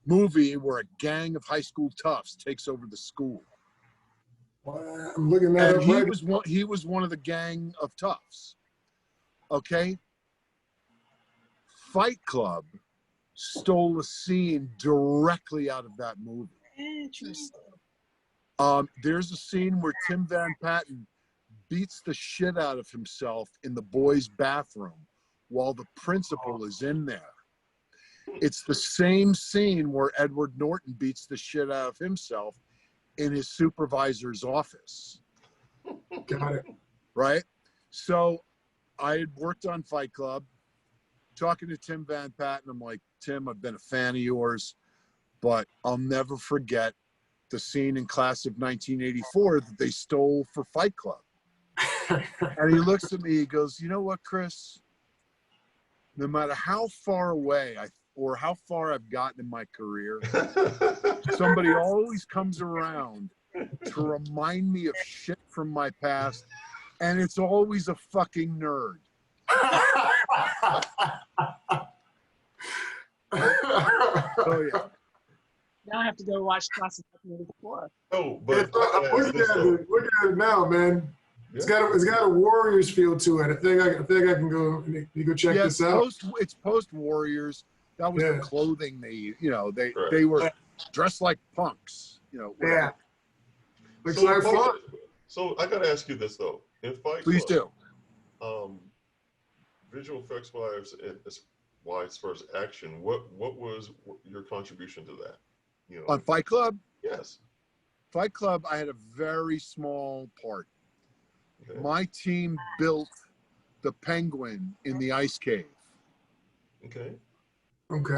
movie where a gang of high school toughs takes over the school.
I'm looking at
And
it.
he was one of the gang of toughs. Okay? Fight Club stole a scene directly out of that movie.
Interesting.
There's a scene where Tim Van Patten beats the shit out of himself in the boys' bathroom while the principal is in there. It's the same scene where Edward Norton beats the shit out of himself in his supervisor's office.
Got it.
Right? So I had worked on Fight Club, talking to Tim Van Patten. I'm like, Tim, I've been a fan of yours, but I'll never forget the scene in Class of 1984 that they stole for Fight Club. And he looks at me, he goes, you know what, Chris? No matter how far away or how far I've gotten in my career, somebody always comes around to remind me of shit from my past, and it's always a fucking nerd. Oh yeah.
Now I have to go watch Class of 1984.
Oh, but
look at it now, man. It's got a Warriors feel to it. I think I can go. You go check this out.
It's post Warriors. That was the clothing they were dressed like punks.
Yeah.
So I gotta ask you this though. In Fight
Please
Club,
do.
Visual effects wise, as far as action, what was your contribution to that?
On Fight Club?
Yes.
Fight Club, I had a very small part.
Okay.
My team built the penguin in the ice cave.
Okay.
Okay.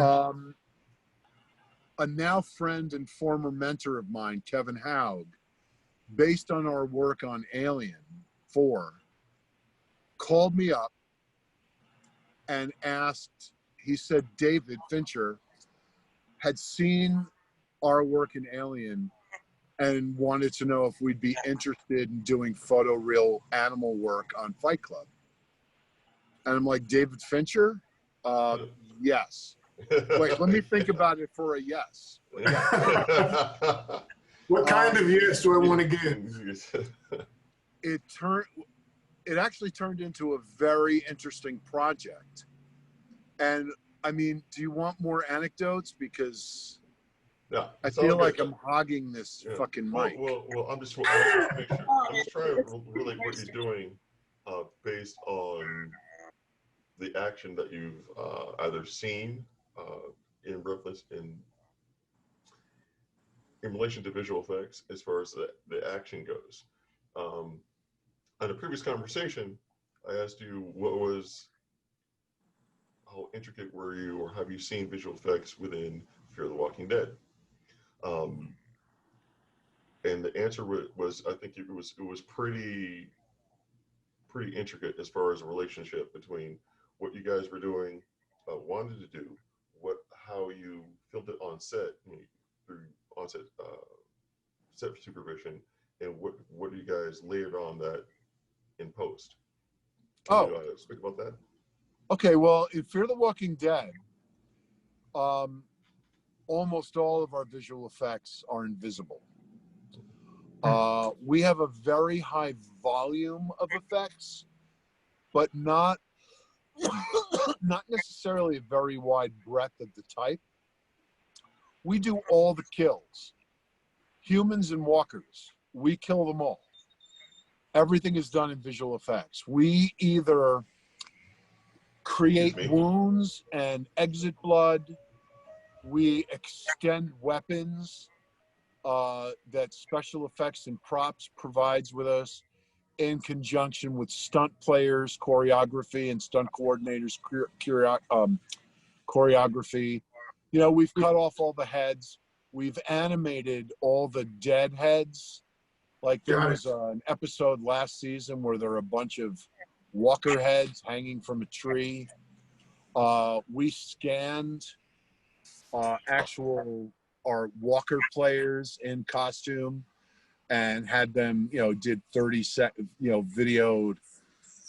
A now friend and former mentor of mine, Kevin Haug, based on our work on Alien 4, called me up and asked, he said David Fincher had seen our work in Alien and wanted to know if we'd be interested in doing photoreal animal work on Fight Club. And I'm like, David Fincher? Yes. Wait, let me think about it for a yes.
What kind of yes do I want to get?
It actually turned into a very interesting project. And I mean, do you want more anecdotes? Because I feel like I'm hogging this fucking mic.
Well, I'm just trying to relate what you're doing based on the action that you've either seen in reference in relation to visual effects as far as the action goes. In a previous conversation, I asked you how intricate were you, or have you seen visual effects within Fear the Walking Dead? And the answer was I think it was pretty intricate as far as a relationship between what you guys were doing, wanted to do, how you filmed it on set, through on-set set supervision, and what you guys layered on that in post. Can you speak about that?
Okay, well, in Fear the Walking Dead, almost all of our visual effects are invisible. We have a very high volume of effects, but not necessarily a very wide breadth of the type. We do all the kills. Humans and walkers, we kill them all. Everything is done in visual effects. We either create wounds and exit blood. We extend weapons that special effects and props provides with us in conjunction with stunt players, choreography, and stunt coordinators, choreography. We've cut off all the heads. We've animated all the dead heads. Like there was an episode last season where there are a bunch of walker heads hanging from a tree. We scanned our walker players in costume and had them, did videoed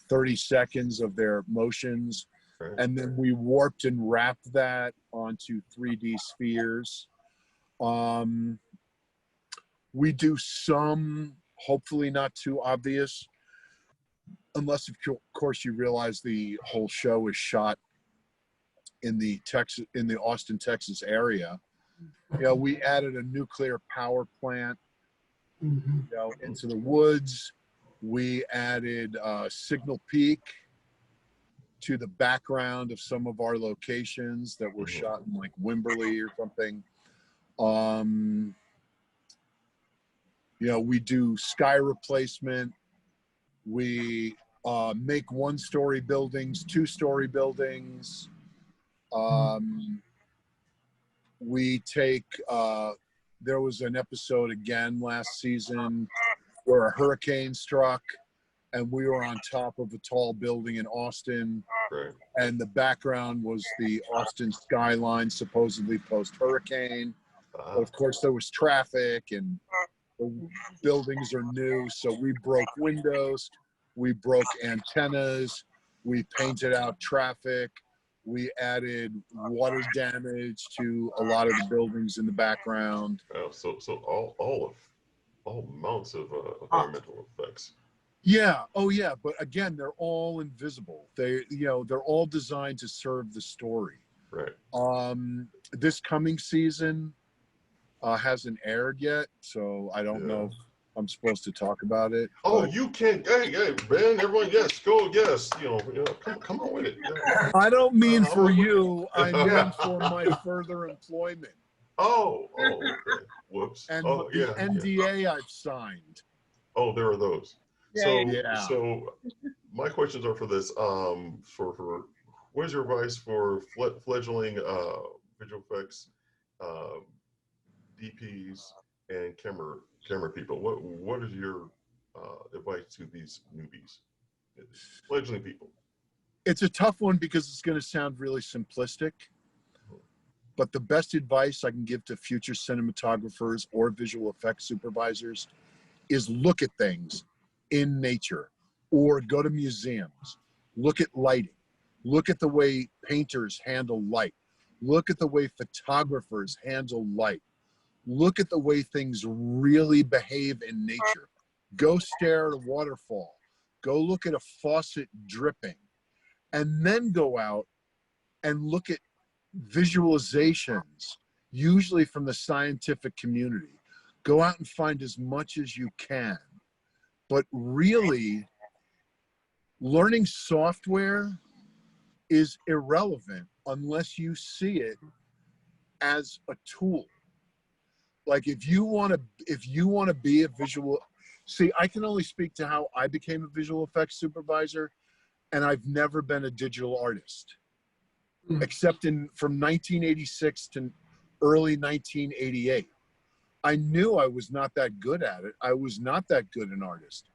30 seconds of their motions. Right. And then we warped and wrapped that onto 3D spheres. We do some, hopefully not too obvious, unless of course you realize the whole show is shot in the Austin, Texas area. We added a nuclear power plant
Mhm.
You know, into the woods. We added Signal Peak to the background of some of our locations that were shot in like Wimberley or something. You know, we do sky replacement. We make 1-story buildings, 2-story buildings. We take, there was an episode again last season where a hurricane struck and we were on top of a tall building in Austin.
Right.
And the background was the Austin skyline, supposedly post-hurricane. But of course, there was traffic and the buildings are new, so we broke windows, we broke antennas, we painted out traffic, we added water damage to a lot of the buildings in the background.
So all amounts of environmental effects.
Yeah. Oh, yeah. But again, they're all invisible. They're all designed to serve the story.
Right.
This coming season hasn't aired yet, so I don't know if I'm supposed to talk about it.
Oh, you can't. Hey, Ben, everyone, yes, go, yes. Come on with it. Yeah.
I don't mean for you. I mean for my further employment.
Oh, okay. Whoops.
And
the
NDA I've signed.
Oh, there are those.
Yeah.
So my questions are for this. For what is your advice for fledgling visual effects DPs and camera people? What is your advice to these newbies, fledgling people?
It's a tough one because it's going to sound really simplistic. But the best advice I can give to future cinematographers or visual effects supervisors is look at things in nature or go to museums. Look at lighting. Look at the way painters handle light. Look at the way photographers handle light. Look at the way things really behave in nature. Go stare at a waterfall. Go look at a faucet dripping. And then go out and look at visualizations, usually from the scientific community. Go out and find as much as you can. But really, learning software is irrelevant unless you see it as a tool. Like if you want to be a visual, see, I can only speak to how I became a visual effects supervisor, and I've never been a digital artist, except from 1986 to early 1988. I knew I was not that good at it. I was not that good an artist.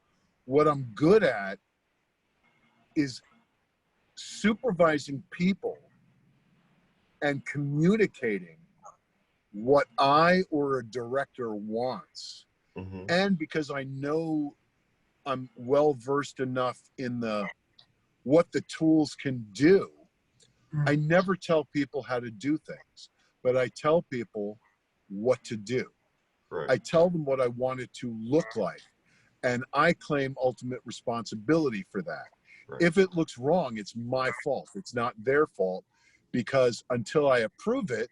What I'm good at is supervising people and communicating what I or a director wants. And because I know I'm well versed enough in what the tools can do, I never tell people how to do things, but I tell people what to do.
Right.
I tell them what I want it to look like, and I claim ultimate responsibility for that.
Right.
If it looks wrong, it's my fault. It's not their fault, because until I approve it,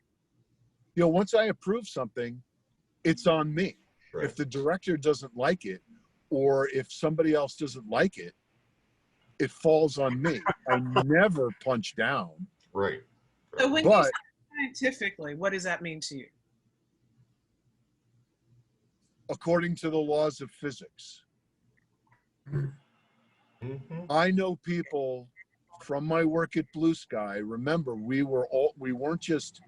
once I approve something, it's on me.
Right.
If the director doesn't like it, or if somebody else doesn't like it, it falls on me. I never punch down.
Right.
So when you say scientifically, what does that mean to you?
According to the laws of physics. I know people from my work at Blue Sky. Remember, we weren't just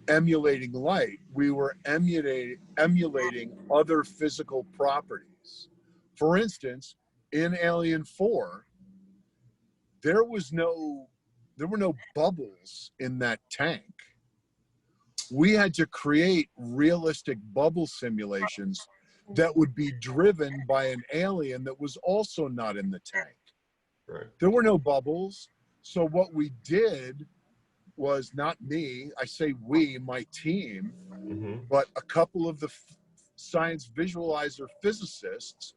emulating light, we were emulating other physical properties. For instance, in Alien 4, there were no bubbles in that tank. We had to create realistic bubble simulations that would be driven by an alien that was also not in the tank.
Right.
There were no bubbles. So what we did was, not me, I say we, my team, but a couple of the science visualizer physicists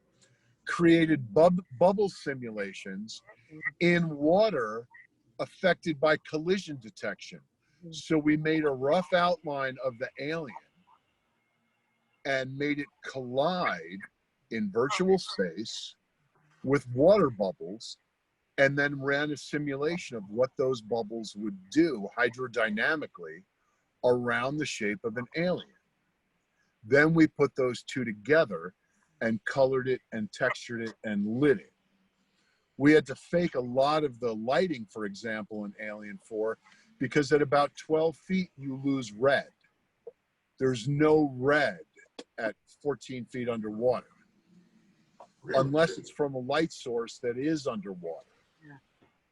created bubble simulations in water affected by collision detection. So we made a rough outline of the alien, and made it collide in virtual space with water bubbles, and then ran a simulation of what those bubbles would do hydrodynamically around the shape of an alien. Then we put those two together and colored it and textured it and lit it. We had to fake a lot of the lighting, for example, in Alien 4, because at about 12 feet, you lose red. There's no red at 14 feet underwater, unless it's from a light source that is underwater.
Yeah.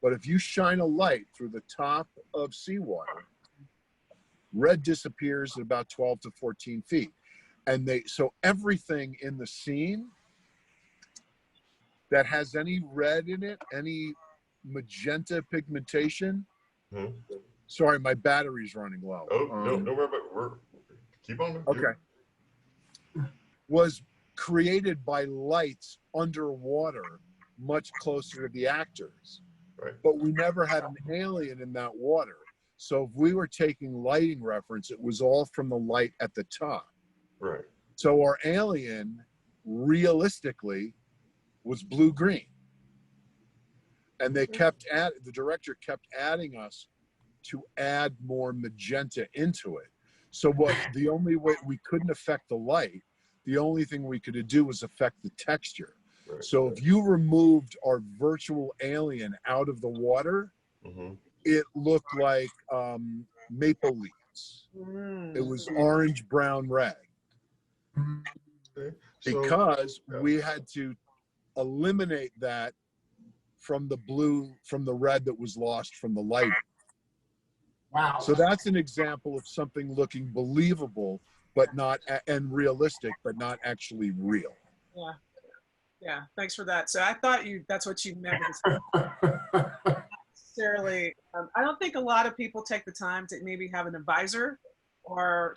But if you shine a light through the top of seawater, red disappears at about 12 to 14 feet. And so everything in the scene that has any red in it, any magenta pigmentation, sorry, my battery's running low.
Oh, no, don't worry about it. Keep on.
Okay. Was created by lights underwater, much closer to the actors.
Right.
But we never had an alien in that water. So if we were taking lighting reference, it was all from the light at the top.
Right.
So our alien, realistically, was blue-green. And they the director kept adding us to add more magenta into it. So the only way we couldn't affect the light, the only thing we could do was affect the texture.
Right.
So if you removed our virtual alien out of the water, it looked like maple leaves. It was orange, brown, red.
Okay.
Because we had to eliminate that from the blue, from the red that was lost from the lighting.
Wow.
So that's an example of something looking believable, but not, and realistic, but not actually real.
Yeah. Yeah. Thanks for that. So I thought that's what you meant. Necessarily, I don't think a lot of people take the time to maybe have an advisor or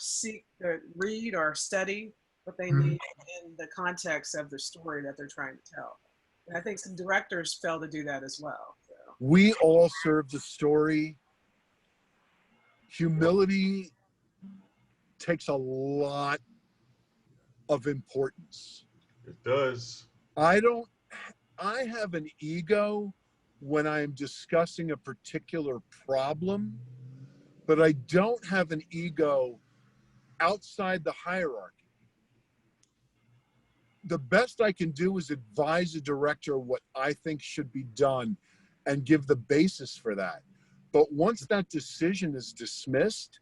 read or study what they need in the context of the story that they're trying to tell. And I think some directors fail to do that as well. So.
We all serve the story. Humility takes a lot of importance.
It does.
I have an ego when I'm discussing a particular problem, but I don't have an ego outside the hierarchy. The best I can do is advise a director what I think should be done and give the basis for that. But once that decision is dismissed,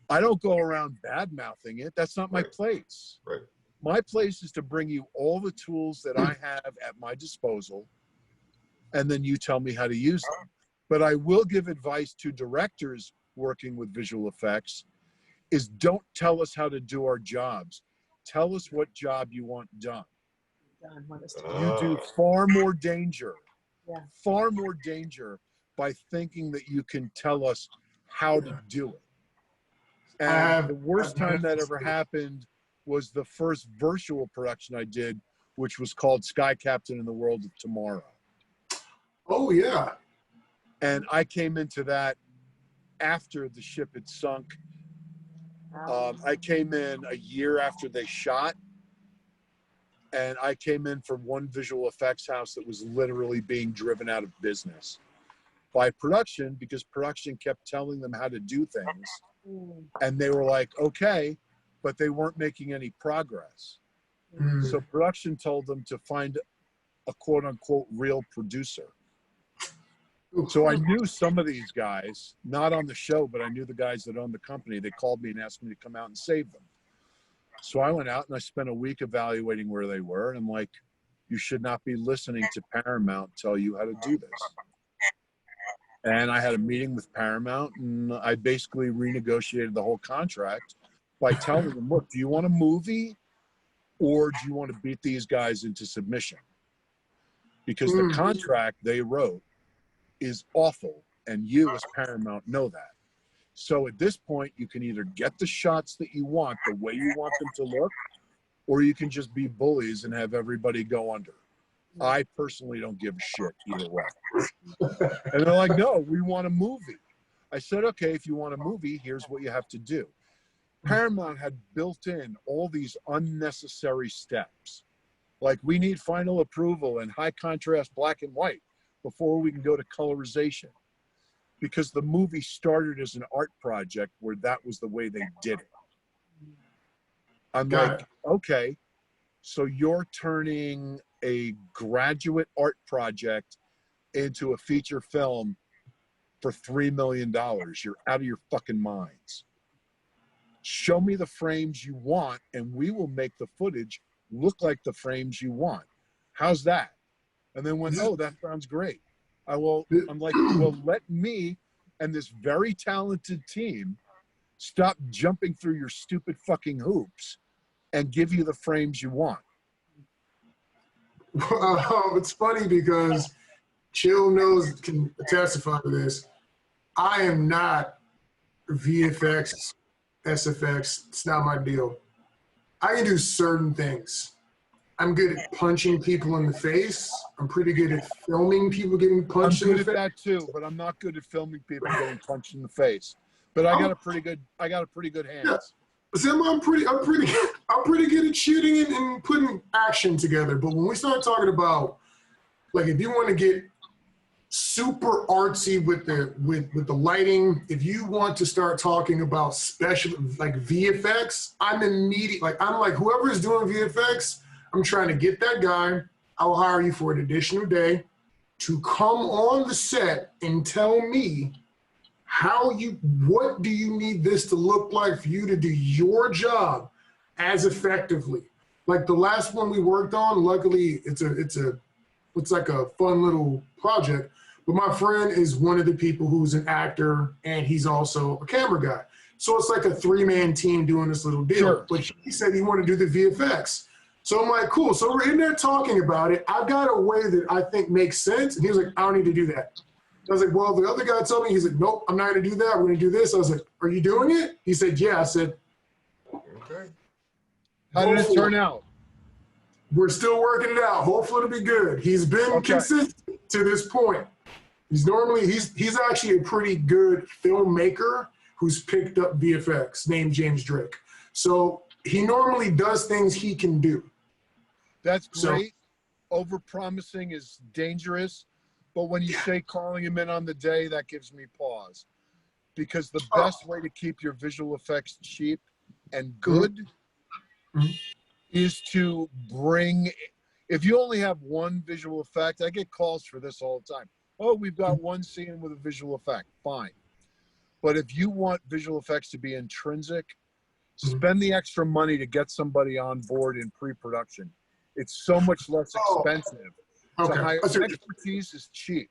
I don't go around bad-mouthing it. That's not my place.
Right.
My place is to bring you all the tools that I have at my disposal, and then you tell me how to use them. But I will give advice to directors working with visual effects is don't tell us how to do our jobs. Tell us what job you want done. You do far more danger by thinking that you can tell us how to do it. And the worst time that ever happened was the first virtual production I did, which was called Sky Captain in the World of Tomorrow.
Oh, yeah.
And I came into that after the ship had sunk. I came in a year after they shot, and I came in from one visual effects house that was literally being driven out of business by production because production kept telling them how to do things. And they were like, okay, but they weren't making any progress. So production told them to find a quote unquote real producer. So I knew some of these guys, not on the show, but I knew the guys that owned the company. They called me and asked me to come out and save them. So I went out and I spent a week evaluating where they were. And I'm like, you should not be listening to Paramount tell you how to do this. And I had a meeting with Paramount and I basically renegotiated the whole contract by telling them, look, do you want a movie or do you want to beat these guys into submission? Because the contract they wrote is awful, and you as Paramount know that. So at this point, you can either get the shots that you want, the way you want them to look, or you can just be bullies and have everybody go under. I personally don't give a shit either way. And they're like, no, we want a movie. I said, okay, if you want a movie, here's what you have to do. Paramount had built in all these unnecessary steps. Like, we need final approval and high contrast black and white before we can go to colorization. Because the movie started as an art project where that was the way they did it. I'm like, okay, so you're turning a graduate art project into a feature film for $3 million. You're out of your fucking minds. Show me the frames you want and we will make the footage look like the frames you want. How's that? And then went, oh, that sounds great. I'm like, well, let me and this very talented team stop jumping through your stupid fucking hoops and give you the frames you want.
It's funny because Chill can testify to this. I am not VFX, SFX. It's not my deal. I can do certain things. I'm good at punching people in the face. I'm pretty good at filming people getting punched in the face.
I'm good at that too, but I'm not good at filming people getting punched in the face. But I got a pretty good hands.
Yeah. See, I'm pretty good at shooting and putting action together. But when we start talking about, like, if you want to get super artsy with the lighting, if you want to start talking about special, like VFX, I'm like whoever is doing VFX, I'm trying to get that guy. I will hire you for an additional day to come on the set and tell me what do you need this to look like for you to do your job as effectively. Like the last one we worked on, luckily it's like a fun little project, but my friend is one of the people who's an actor and he's also a camera guy. So it's like a 3-man team doing this little deal.
Sure.
But he said he wanted to do the VFX. So I'm like, cool. So we're in there talking about it. I've got a way that I think makes sense. And he was like, I don't need to do that. I was like, well, the other guy told me, he's like, nope, I'm not going to do that. We're going to do this. I was like, are you doing it? He said, yeah. I said,
Okay.
How did it turn out?
We're still working it out. Hopefully it'll be good. He's been consistent to this point. He's actually a pretty good filmmaker who's picked up VFX, named James Drake. So he normally does things he can do.
That's great. Over-promising is dangerous. But when you say calling him in on the day, that gives me pause. Because the best way to keep your visual effects cheap and good is to bring, if you only have one visual effect, I get calls for this all the time. Oh, we've got one scene with a visual effect. Fine. But if you want visual effects to be intrinsic, spend the extra money to get somebody on board in pre-production. It's so much less expensive.
Okay.
Expertise is cheap.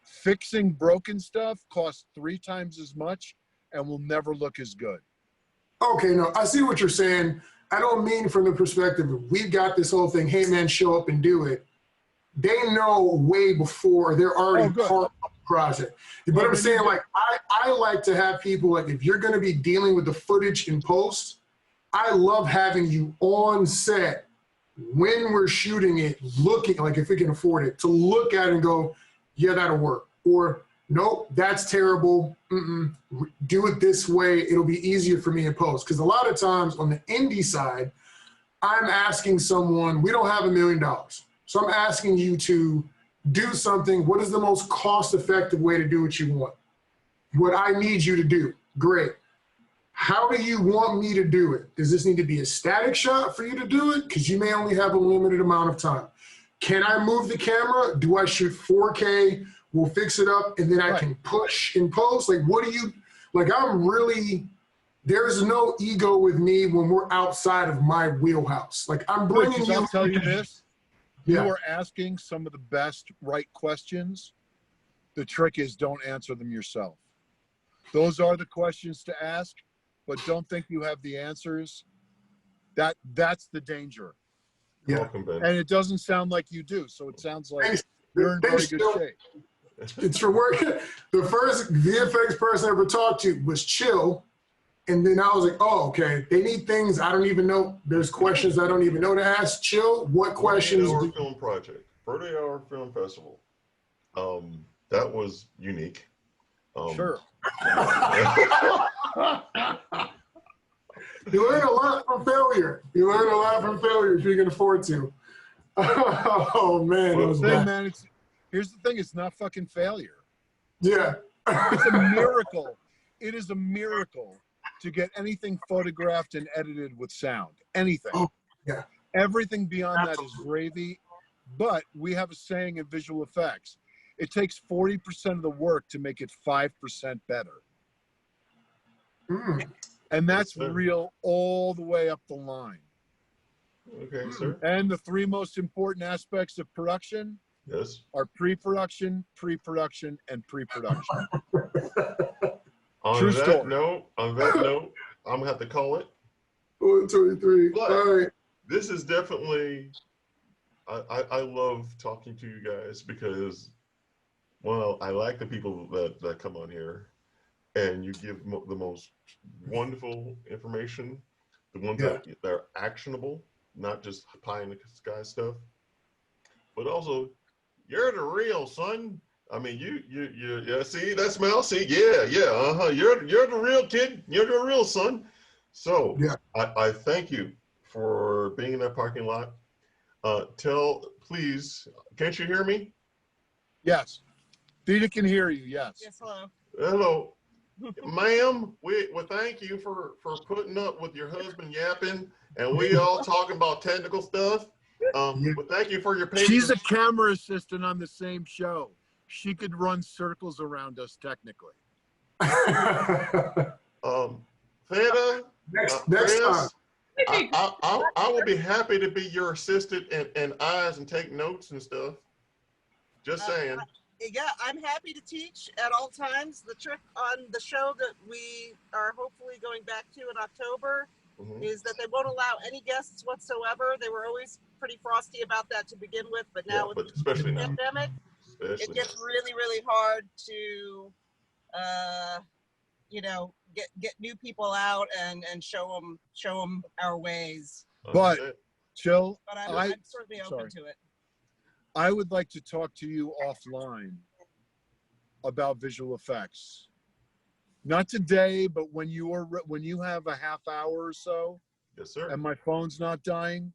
Fixing broken stuff costs 3 times as much and will never look as good.
Okay, no, I see what you're saying. I don't mean from the perspective of we've got this whole thing, hey man, show up and do it. They know way before, they're already part of the project. But I'm saying, like, I like to have people, like, if you're going to be dealing with the footage in post, I love having you on set when we're shooting it, looking, like, if we can afford it, to look at it and go, yeah, that'll work. Or, nope, that's terrible. Do it this way. It'll be easier for me in post. Because a lot of times on the indie side, I'm asking someone, we don't have $1 million. So I'm asking you to do something. What is the most cost-effective way to do what you want? What I need you to do. Great. How do you want me to do it? Does this need to be a static shot for you to do it? Because you may only have a limited amount of time. Can I move the camera? Do I shoot 4K? We'll fix it up and then I can push in post. Like, what do you, like, there's no ego with me when we're outside of my wheelhouse. Like, I'm bringing you.
I'll tell you this. You are asking some of the best right questions. The trick is don't answer them yourself. Those are the questions to ask, but don't think you have the answers. That's the danger.
Welcome, Ben.
And it doesn't sound like you do. So it sounds like you're in very good shape.
It's for work. The first VFX person I ever talked to was Chill. And then I was like, oh, okay. They need things I don't even know. There's questions I don't even know to ask. Chill, what questions?
40-hour film project, 40-hour film festival. That was unique.
Sure.
You learn a lot from failure. You learn a lot from failure if you can afford to. Oh man, that was
Hey
bad.
man, here's the thing, it's not fucking failure.
Yeah.
It's a miracle. It is a miracle to get anything photographed and edited with sound. Anything.
Oh, yeah.
Everything beyond that is gravy. But we have a saying in visual effects. It takes 40% of the work to make it 5% better.
Mm.
And that's real all the way up the line.
Okay, sir.
And the three most important aspects of production are pre-production, pre-production, and pre-production. True story.
On that note, I'm gonna have to call it.
123.
But
all right.
this is definitely. I love talking to you guys because, well, I like the people that come on here, and you give the most wonderful information, the ones that are actionable, not just pie in the sky stuff, but also you're the real son. I mean, yeah. See that smell? See, yeah. You're the real kid. You're the real son. So I thank you for being in that parking lot. Please, can't you hear me?
Yes. Theta can hear you, yes.
Yes, hello.
Hello. Ma'am, well, thank you for putting up with your husband yapping, and we all talking about technical stuff. But thank you for your patience.
She's a camera assistant on the same show. She could run circles around us technically.
Theta,
next time.
I will be happy to be your assistant and eyes and take notes and stuff. Just saying.
Yeah, I'm happy to teach at all times. The trick on the show that we are hopefully going back to in October is that they won't allow any guests whatsoever. They were always pretty frosty about that to begin with, but now with the pandemic, it gets really, really hard to, get new people out and show them our ways.
But Chill,
But I'm certainly open to it.
I would like to talk to you offline about visual effects. Not today, but when you have a half hour or so.
Yes, sir.
And my phone's not dying.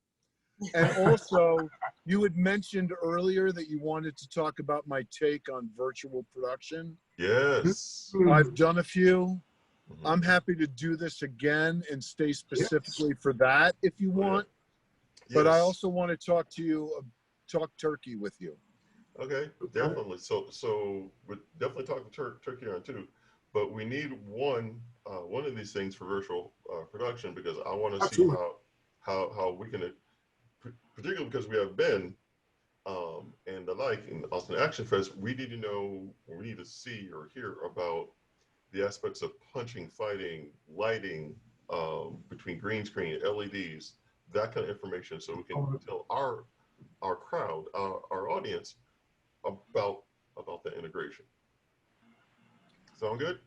And also, you had mentioned earlier that you wanted to talk about my take on virtual production.
Yes.
I've done a few. I'm happy to do this again and stay specifically for that if you want. Yes. But I also want to talk to you, talk turkey with you.
Okay, definitely. So we're definitely talking turkey on too. But we need one of these things for virtual production, because I want to see how we can, particularly because we have Ben and the like in Austin Action Fest, we need to know, or we need to see or hear about the aspects of punching, fighting, lighting, between green screen, LEDs, that kind of information, so we can tell our crowd, our audience about the integration. Sound good?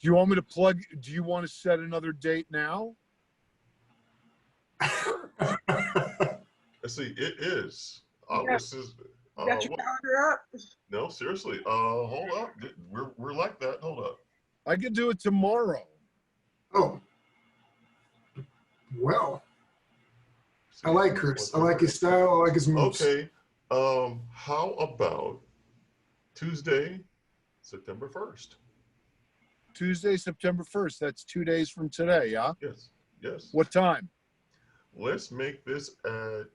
Do you want me to plug? Do you want to set another date now?
Let's see. It is. This is.
You got your calendar up?
No, seriously. Hold up. We're like that. Hold up.
I could do it tomorrow.
Oh. Well. I like Chris. I like his style. I like his moves.
Okay. How about Tuesday, September 1st?
Tuesday, September 1st. That's 2 days from today, yeah?
Yes. Yes.
What time?
Let's make this at,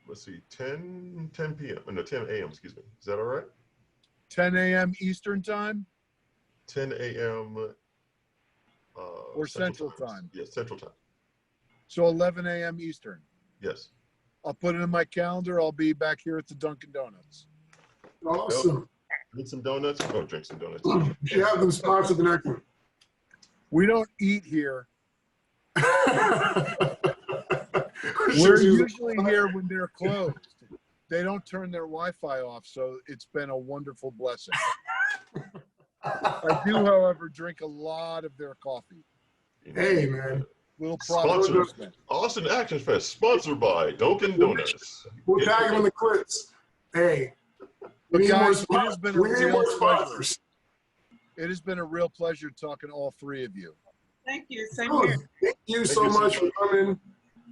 let's see, 10 p.m. No, 10 a.m. Excuse me. Is that all right?
10 a.m. Eastern time?
10 a.m.
Or Central time?
Yes, Central time.
So 11 a.m. Eastern?
Yes.
I'll put it in my calendar. I'll be back here at the Dunkin' Donuts.
Awesome.
Eat some donuts. Oh, drink some donuts.
You should have them sponsor the next one.
We don't eat here. We're usually here when they're closed. They don't turn their Wi-Fi off, so it's been a wonderful blessing. I do, however, drink a lot of their coffee.
Hey, man.
Little product.
Austin Action Fest, sponsored by Dunkin' Donuts.
We'll tag him in the clips. Hey.
But guys, it has been a real pleasure. It has been a real pleasure talking to all three of you.
Thank you. Same
Oh,
here.
thank you
Thank
so
you so
much for
much.
coming.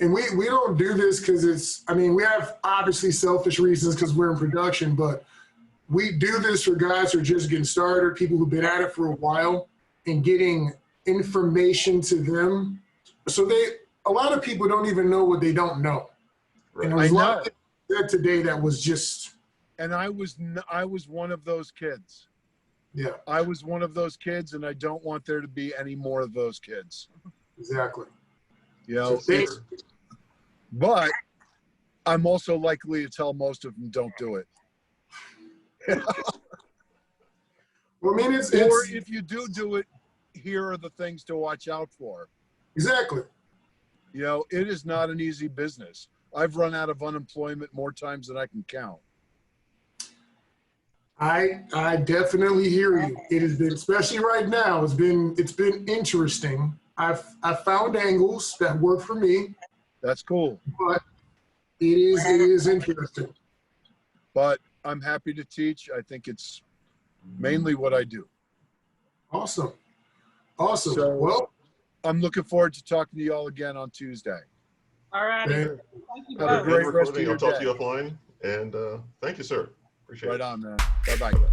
And we don't do this because it's, I mean, we have obviously selfish reasons because we're in production, but we do this for guys who are just getting started, people who've been at it for a while, and getting information to them. So a lot of people don't even know what they don't know.
Right.
And there was
I
a lot
know.
of things said today that was just,
And I was one of those kids.
yeah,
I was one of those kids, and I don't want there to be any more of those kids.
exactly.
You know,
So thanks.
but I'm also likely to tell most of them don't do it.
Well, I mean, it's
Or if you do it, here are the things to watch out for.
exactly.
You know, it is not an easy business. I've run out of unemployment more times than I can count.
I definitely hear you. It has been, especially right now, it's been interesting. I've found angles that work for me,
That's cool.
but it is interesting.
But I'm happy to teach. I think it's mainly what I do.
Awesome. Awesome.
So-
Well,
I'm looking forward to talking to you all again on Tuesday.
All righty.
man,
Thank you
Have a
both.
great
End
rest of
recording.
your
I'll talk
day.
to you offline. And thank you, sir. Appreciate
Right
it.
on, man. Bye-bye.